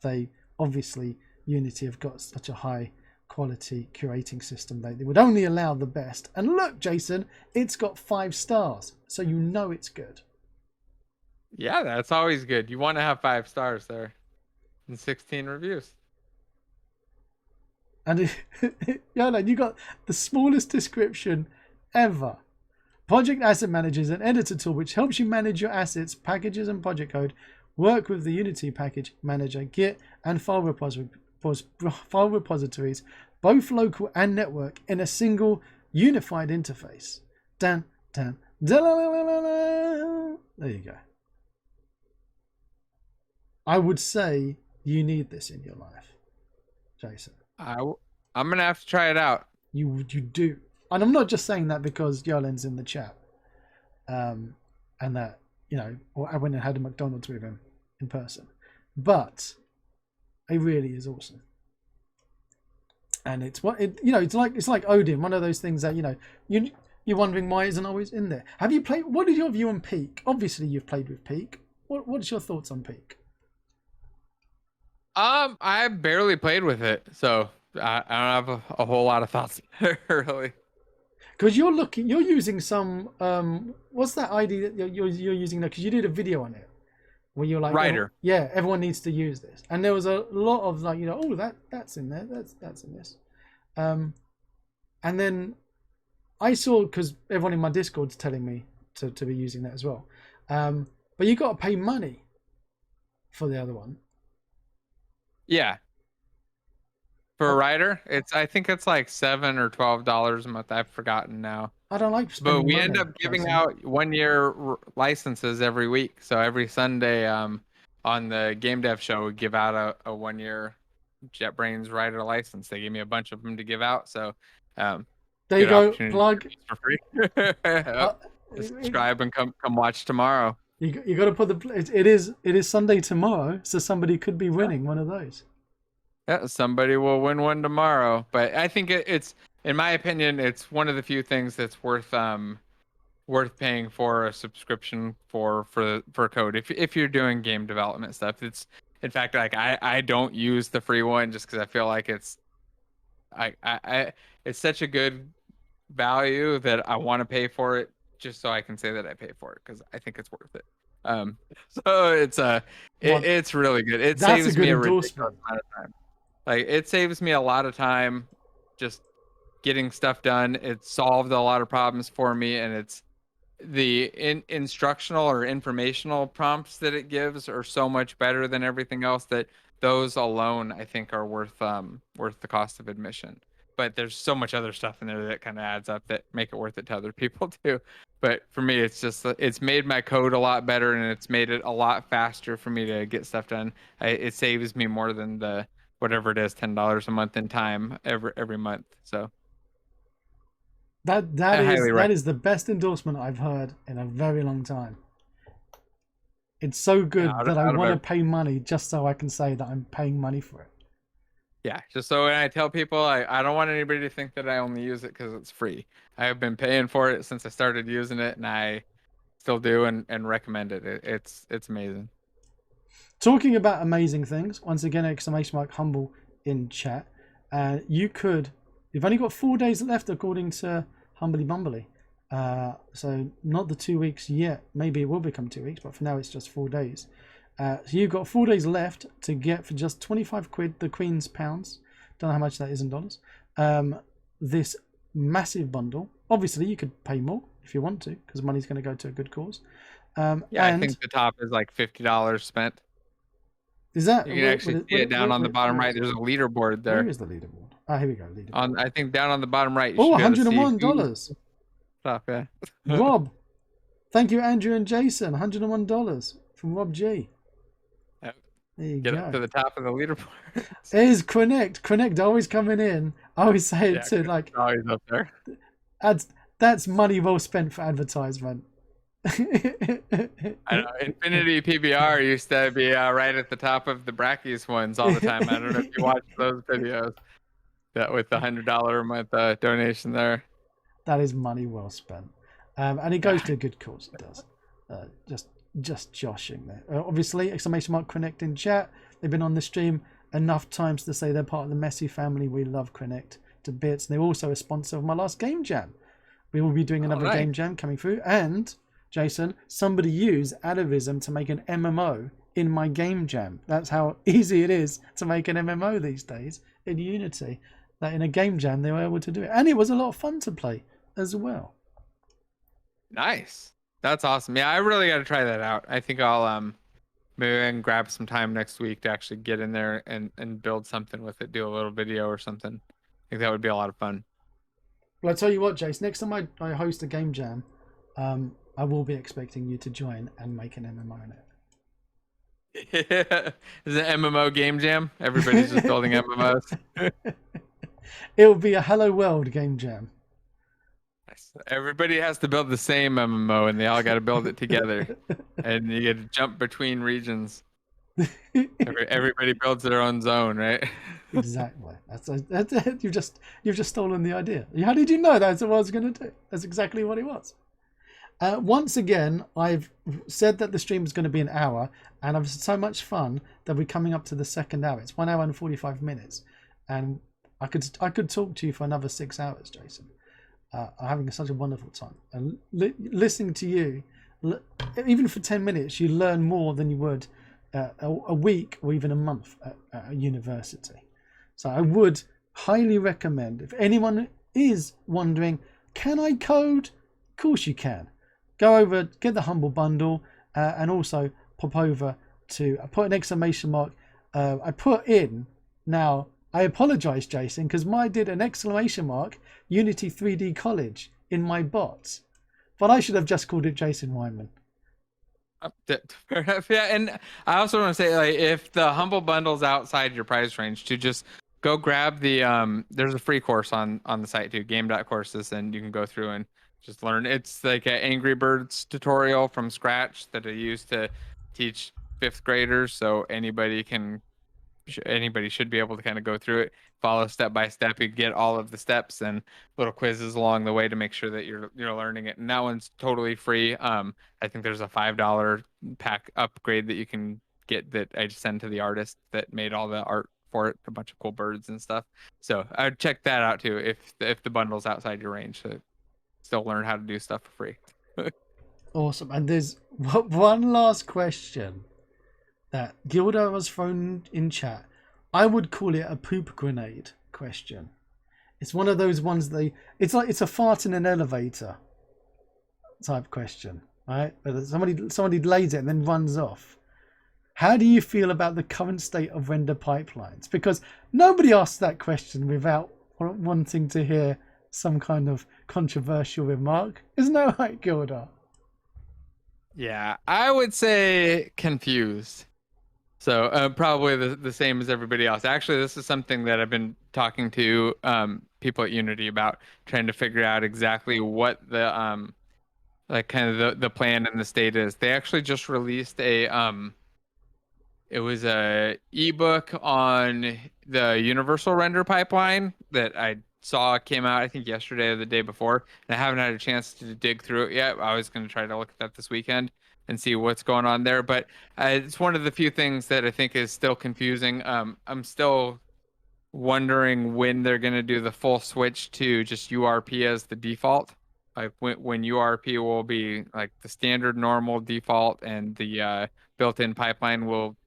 they obviously Unity have got such a high quality curating system. They would only allow the best. And look, Jason, it's got 5 stars, so you know it's good. Yeah, that's always good. You want to have 5 stars there and 16 reviews. And Yolan, you got the smallest description ever. Project Asset Manager is an editor tool which helps you manage your assets, packages, and project code. Work with the Unity Package Manager, Git, and file repositories, both local and network, in a single unified interface. There you go. I would say you need this in your life, Jason. I'm gonna have to try it out. You do, and I'm not just saying that because Yolen's in the chat, and that or I went and had a McDonald's with him in person, but it really is awesome. And it's it's like Odin, one of those things that you're wondering why it isn't always in there. Have you played? What is your view on Peak? Obviously, you've played with Peak. What's your thoughts on Peak? I barely played with it, so I don't have a whole lot of thoughts really. Because you're using some what's that ID that you're using now? Because you did a video on it where you're like, Writer. Everyone needs to use this, and there was a lot of that's in there, that's in this, and then I saw, because everyone in my Discord's telling me to be using that as well, but you got to pay money for the other one. Yeah. For a writer, I think it's like $7 or $12 a month. I've forgotten now. I don't like But we money, end up giving out 1-year licenses every week. So every Sunday on the Game Dev Show, we give out a 1-year JetBrains writer license. They gave me a bunch of them to give out. So there you go, plug for free. Subscribe and come watch tomorrow. You got to put it is Sunday tomorrow, so somebody could be winning one of those. Yeah, somebody will win one tomorrow. But I think it's, in my opinion, it's one of the few things that's worth paying for a subscription for code. If you're doing game development stuff, it's, in fact, like I don't use the free one just because I feel like it's such a good value that I want to pay for it, just so I can say that I pay for it, because I think it's worth it. So it's really good. It saves me a ridiculous amount of time. Like, it saves me a lot of time just getting stuff done. It solved a lot of problems for me, and it's the instructional or informational prompts that it gives are so much better than everything else that those alone, I think, are worth the cost of admission. But there's so much other stuff in there that kind of adds up that make it worth it to other people too. But for me, it's made my code a lot better, and it's made it a lot faster for me to get stuff done. It saves me more than the whatever it is, $10 a month in time every month. So that is the best endorsement I've heard in a very long time. It's so good that I want to pay money just so I can say that I'm paying money for it. Yeah, just so when I tell people, I don't want anybody to think that I only use it because it's free. I have been paying for it since I started using it, and I still do and recommend it. It's amazing. Talking about amazing things, once again, !humble in chat. You've only got 4 days left according to Humbly Bumbly. So not the 2 weeks yet. Maybe it will become 2 weeks, but for now it's just 4 days. So you've got 4 days left to get for just 25 quid, the Queen's pounds. Don't know how much that is in dollars. This massive bundle. Obviously, you could pay more if you want to, because money's going to go to a good cause. I think the top is like $50 spent. Is that? You can actually see it down on the bottom right. There's a leaderboard there. Where is the leaderboard? Here we go. Leaderboard. I think down on the bottom right. Oh, $101. Top, yeah. Rob, thank you, Andrew and Jason. $101 from Rob G. Yep. There you Get go. up to the top of the leaderboard. Is Connect always coming in? I always say it too, like, always up there. That's money well spent for advertisement. I know Infinity PBR used to be right at the top of the Brackies ones all the time. I don't know if you watched those videos. That with the $100 a month donation there. That is money well spent, and it goes to a good cause. It does. Just just joshing there. Obviously, exclamation mark Connect in chat. They've been on the stream enough times to say they're part of the Messy family. We love Connect to bits. And they're also a sponsor of my last game jam. We will be doing another game jam coming through. And Jason, somebody used atavism to make an MMO in my game jam. That's how easy it is to make an MMO these days in Unity. That in a game jam they were able to do it, and it was a lot of fun to play as well. Nice. That's awesome. Yeah, I really got to try that out. I think I'll maybe I can grab some time next week to actually get in there and build something with it, do a little video or something. I think that would be a lot of fun. Well, I tell you what, Jace, next time I host a game jam, I will be expecting you to join and make an MMO in it. Is it an MMO game jam? Everybody's just building MMOs. It will be a Hello World game jam. Everybody has to build the same MMO, and they all got to build it together. And you get to jump between regions. Everybody builds their own zone, right? Exactly. That's you've just stolen the idea. How did you know that's what I was going to do? That's exactly what it was. Once again, I've said that the stream is going to be an hour, and I've had so much fun that we're coming up to the second hour. It's 1 hour and 45 minutes, and I could talk to you for another 6 hours, Jason. I'm having such a wonderful time, and listening to you, even for 10 minutes, you learn more than you would a week or even a month at a university. So I would highly recommend, if anyone is wondering, can I code? Of course you can. Go over, get the Humble Bundle, and also pop over to, I put an exclamation mark, I put in, now, I apologize, Jason, because I did an exclamation mark, Unity 3D College, in my bots. But I should have just called it Jason Weimann. Fair enough. Yeah, and I also want to say, like, if the Humble Bundle's outside your price range, to just go grab the, there's a free course on the site too, game.courses, and you can go through and just learn. It's like an Angry Birds tutorial from scratch that I use to teach 5th graders, so anybody should be able to kind of go through it, follow step by step. You get all of the steps and little quizzes along the way to make sure that you're learning it. And that one's totally free. I think there's a $5 pack upgrade that you can get that I just send to the artist that made all the art for it, a bunch of cool birds and stuff. So I'd check that out too if the bundle's outside your range, so still learn how to do stuff for free. Awesome. And there's one last question that Gilda was thrown in chat. I would call it a poop grenade question. It's one of those ones it's like it's a fart in an elevator type question, right? But somebody lays it and then runs off. How do you feel about the current state of render pipelines? Because nobody asks that question without wanting to hear some kind of controversial remark. Isn't that right, Gilda? Yeah, I would say confused. So probably the same as everybody else. Actually, this is something that I've been talking to people at Unity about, trying to figure out exactly what the like kind of the plan and the state is. They actually just released it was a ebook on the universal render pipeline that I saw came out, I think yesterday or the day before, and I haven't had a chance to dig through it yet. I was going to try to look at that this weekend and see what's going on there, but it's one of the few things that I think is still confusing. I'm still wondering when they're going to do the full switch to just URP as the default, like when URP will be like the standard normal default, and the built-in pipeline will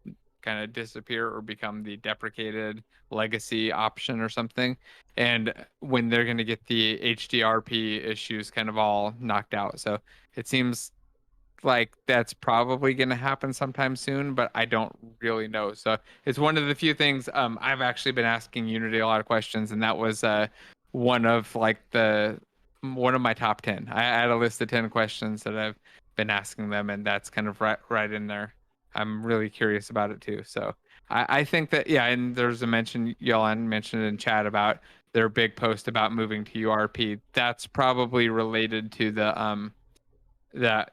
kind of disappear or become the deprecated legacy option or something, and when they're going to get the HDRP issues kind of all knocked out. So it seems like that's probably going to happen sometime soon, but I don't really know. So it's one of the few things I've actually been asking Unity a lot of questions, and that was one of my top 10. I had a list of 10 questions that I've been asking them, and that's kind of right in there. I'm really curious about it too. So I think that, yeah, and there's a mention, Yolan mentioned in chat about their big post about moving to URP. That's probably related to the that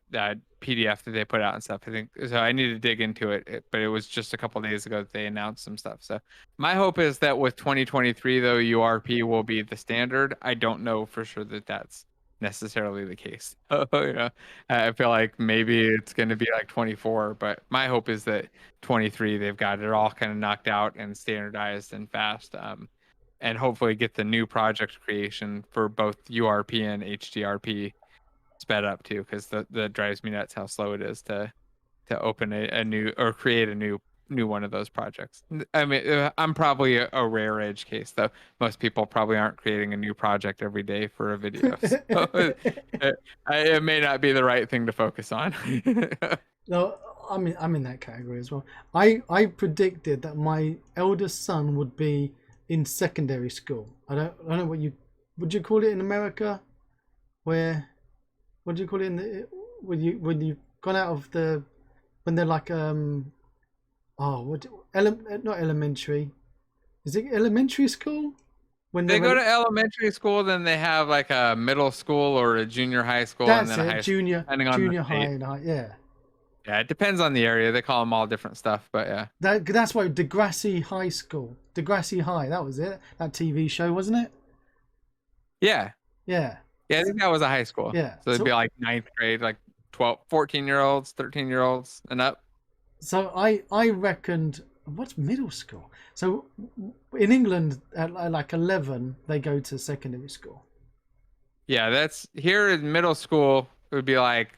PDF that they put out and stuff. I think so. I need to dig into it, but it was just a couple days ago that they announced some stuff. So my hope is that with 2023 though, URP will be the standard. I don't know for sure that that's necessarily the case. I feel like maybe it's going to be like 24, but my hope is that 23 they've got it all kind of knocked out and standardized and fast, and hopefully get the new project creation for both URP and HDRP sped up too, because that drives me nuts how slow it is to open a new or create a new one of those projects. I mean, I'm probably a rare edge case though. Most people probably aren't creating a new project every day for a video. So it may not be the right thing to focus on. No, I'm in that category as well. I predicted that my eldest son would be in secondary school. I don't know what you would you call it in America, where what do you call it in the when you've gone out of the when they're like not elementary, is it elementary school when They they're go to elementary school, then they have like a middle school or a junior high school, and that's then a it high school, junior depending on the high state. and high, yeah. Yeah, it depends on the area. They call them all different stuff, but yeah. That's why Degrassi High School, Degrassi High, that was it, that TV show, wasn't it? Yeah. Yeah. Yeah, I think that was a high school. Yeah. So it'd be like ninth grade, like 12, 14-year-olds, 13-year-olds and up. So I reckoned, what's middle school? So in England, at like 11, they go to secondary school. Yeah, that's here in middle school, it would be like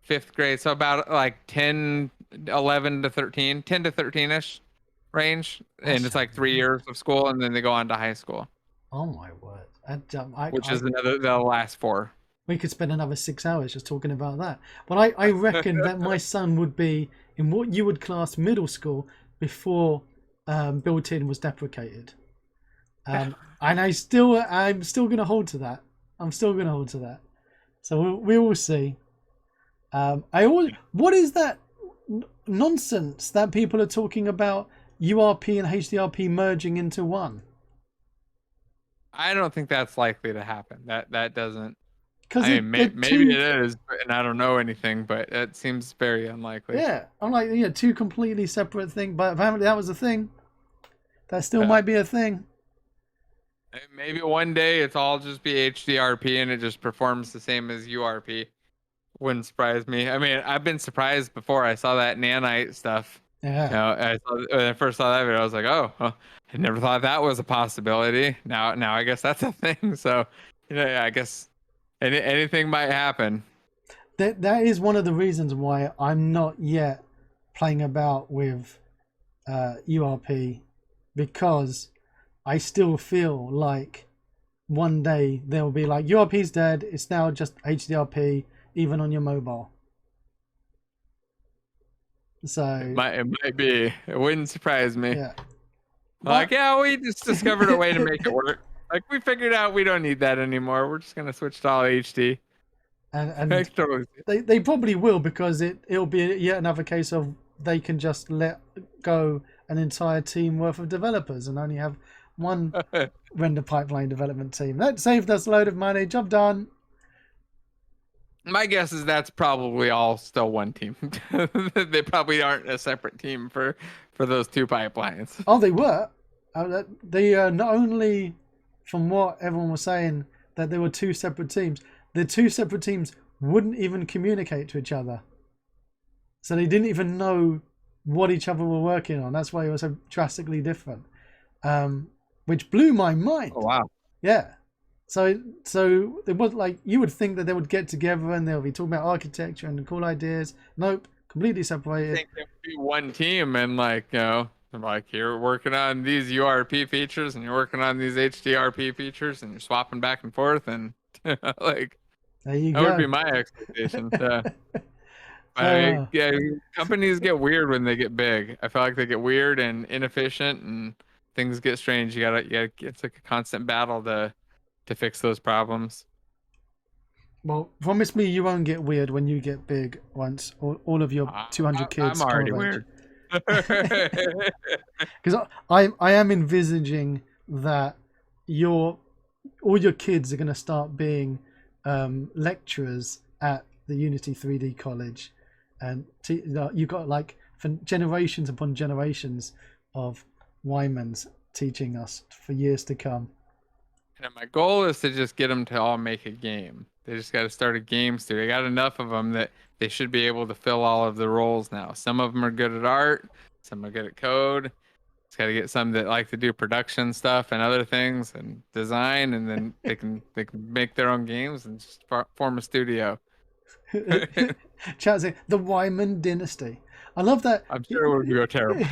fifth grade. So about like 10, 11 to 13, 10 to 13-ish range. And it's like 3 years of school, and then they go on to high school. Oh my word. Which is the last 4. We could spend another 6 hours just talking about that. But I reckon that my son would be in what you would class middle school before built-in was deprecated. And I'm still going to hold to that. I'm still going to hold to that. So we will see. What is that nonsense that people are talking about URP and HDRP merging into one? I don't think that's likely to happen. That doesn't. Because maybe it is, and I don't know anything, but it seems very unlikely. Yeah, I'm like, two completely separate things, but apparently that was a thing. That still might be a thing. Maybe one day it's all just be HDRP and it just performs the same as URP. Wouldn't surprise me. I mean, I've been surprised before. I saw that nanite stuff. Yeah. When I first saw that video, I was like, oh, well, I never thought that was a possibility. Now I guess that's a thing. So, I guess anything might happen. That is one of the reasons why I'm not yet playing about with URP, because I still feel like one day they'll be like, URP's dead, it's now just HDRP, even on your mobile. So it might be. It wouldn't surprise me. Yeah. We just discovered a way to make it work. Like, we figured out we don't need that anymore. We're just gonna switch to all HD. And totally. they probably will, because it'll be yet another case of they can just let go an entire team worth of developers and only have one render pipeline development team. That saved us a load of money. Job done. My guess is that's probably all still one team. They probably aren't a separate team for those 2 pipelines. Oh, they were. They not only, from what everyone was saying, that there were 2 separate teams. The 2 separate teams wouldn't even communicate to each other. So they didn't even know what each other were working on. That's why it was so drastically different. Which blew my mind. Oh, wow. Yeah. So it was like, you would think that they would get together and they'll be talking about architecture and cool ideas. Nope, completely separated. I think there would be one team, and like you're working on these URP features and you're working on these HDRP features and you're swapping back and forth, and like there you that go. would be my expectation. Companies get weird when they get big. I feel like they get weird and inefficient, and things get strange. You gotta. It's like a constant battle to fix those problems. Well, promise me you won't get weird when you get big once all of your 200 kids. I'm already weird. Because I am envisaging that all your kids are going to start being lecturers at the Unity 3D College, and you've got like for generations upon generations of Weimanns teaching us for years to come. And my goal is to just get them to all make a game. They just got to start a game studio. I got enough of them that they should be able to fill all of the roles now. Some of them are good at art, some are good at code. It's got to get some that like to do production stuff and other things and design, and then they can make their own games and just form a studio. Chat saying the Weimann dynasty. I love that. I'm sure it would go terrible.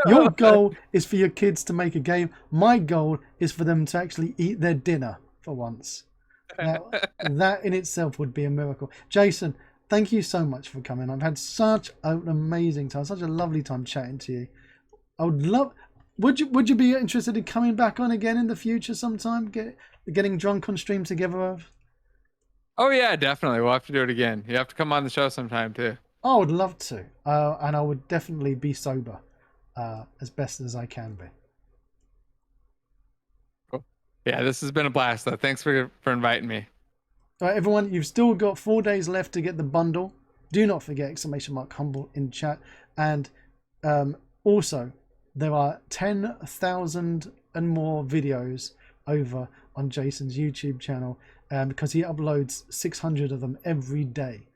Your goal is for your kids to make a game. My goal is for them to actually eat their dinner for once. Now, that in itself would be a miracle. Jason, thank you so much for coming. I've had such an amazing time, such a lovely time chatting to you. I would love. Would you be interested in coming back on again in the future sometime? Getting drunk on stream together? Oh yeah, definitely. We'll have to do it again. You have to come on the show sometime too. I would love to, and I would definitely be sober as best as I can be. Cool. Yeah, this has been a blast though. Thanks for inviting me. All right, everyone, you've still got 4 days left to get the bundle. Do not forget !humble in chat, and also there are 10,000 and more videos over on Jason's YouTube channel because he uploads 600 of them every day.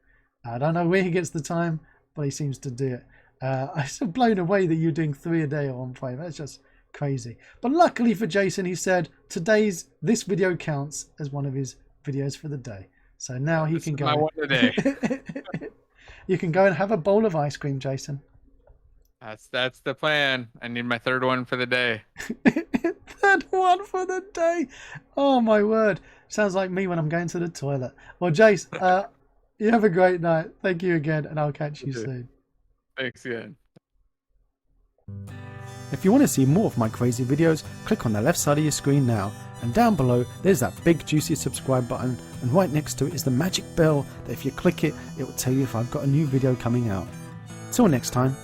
I don't know where he gets the time, but he seems to do it. I'm still blown away that you're doing 3 a day on 5. That's just crazy. But luckily for Jason, he said this video counts as one of his videos for the day. So now he can go. My one a day. You can go and have a bowl of ice cream, Jason. That's the plan. I need my 3rd one for the day. 3rd one for the day. Oh my word! Sounds like me when I'm going to the toilet. Well, Jace, you have a great night. Thank you again, and I'll catch you soon. Thanks again. If you want to see more of my crazy videos, click on the left side of your screen now, and down below there's that big juicy subscribe button, and right next to it is the magic bell that if you click it, it will tell you if I've got a new video coming out. Till next time.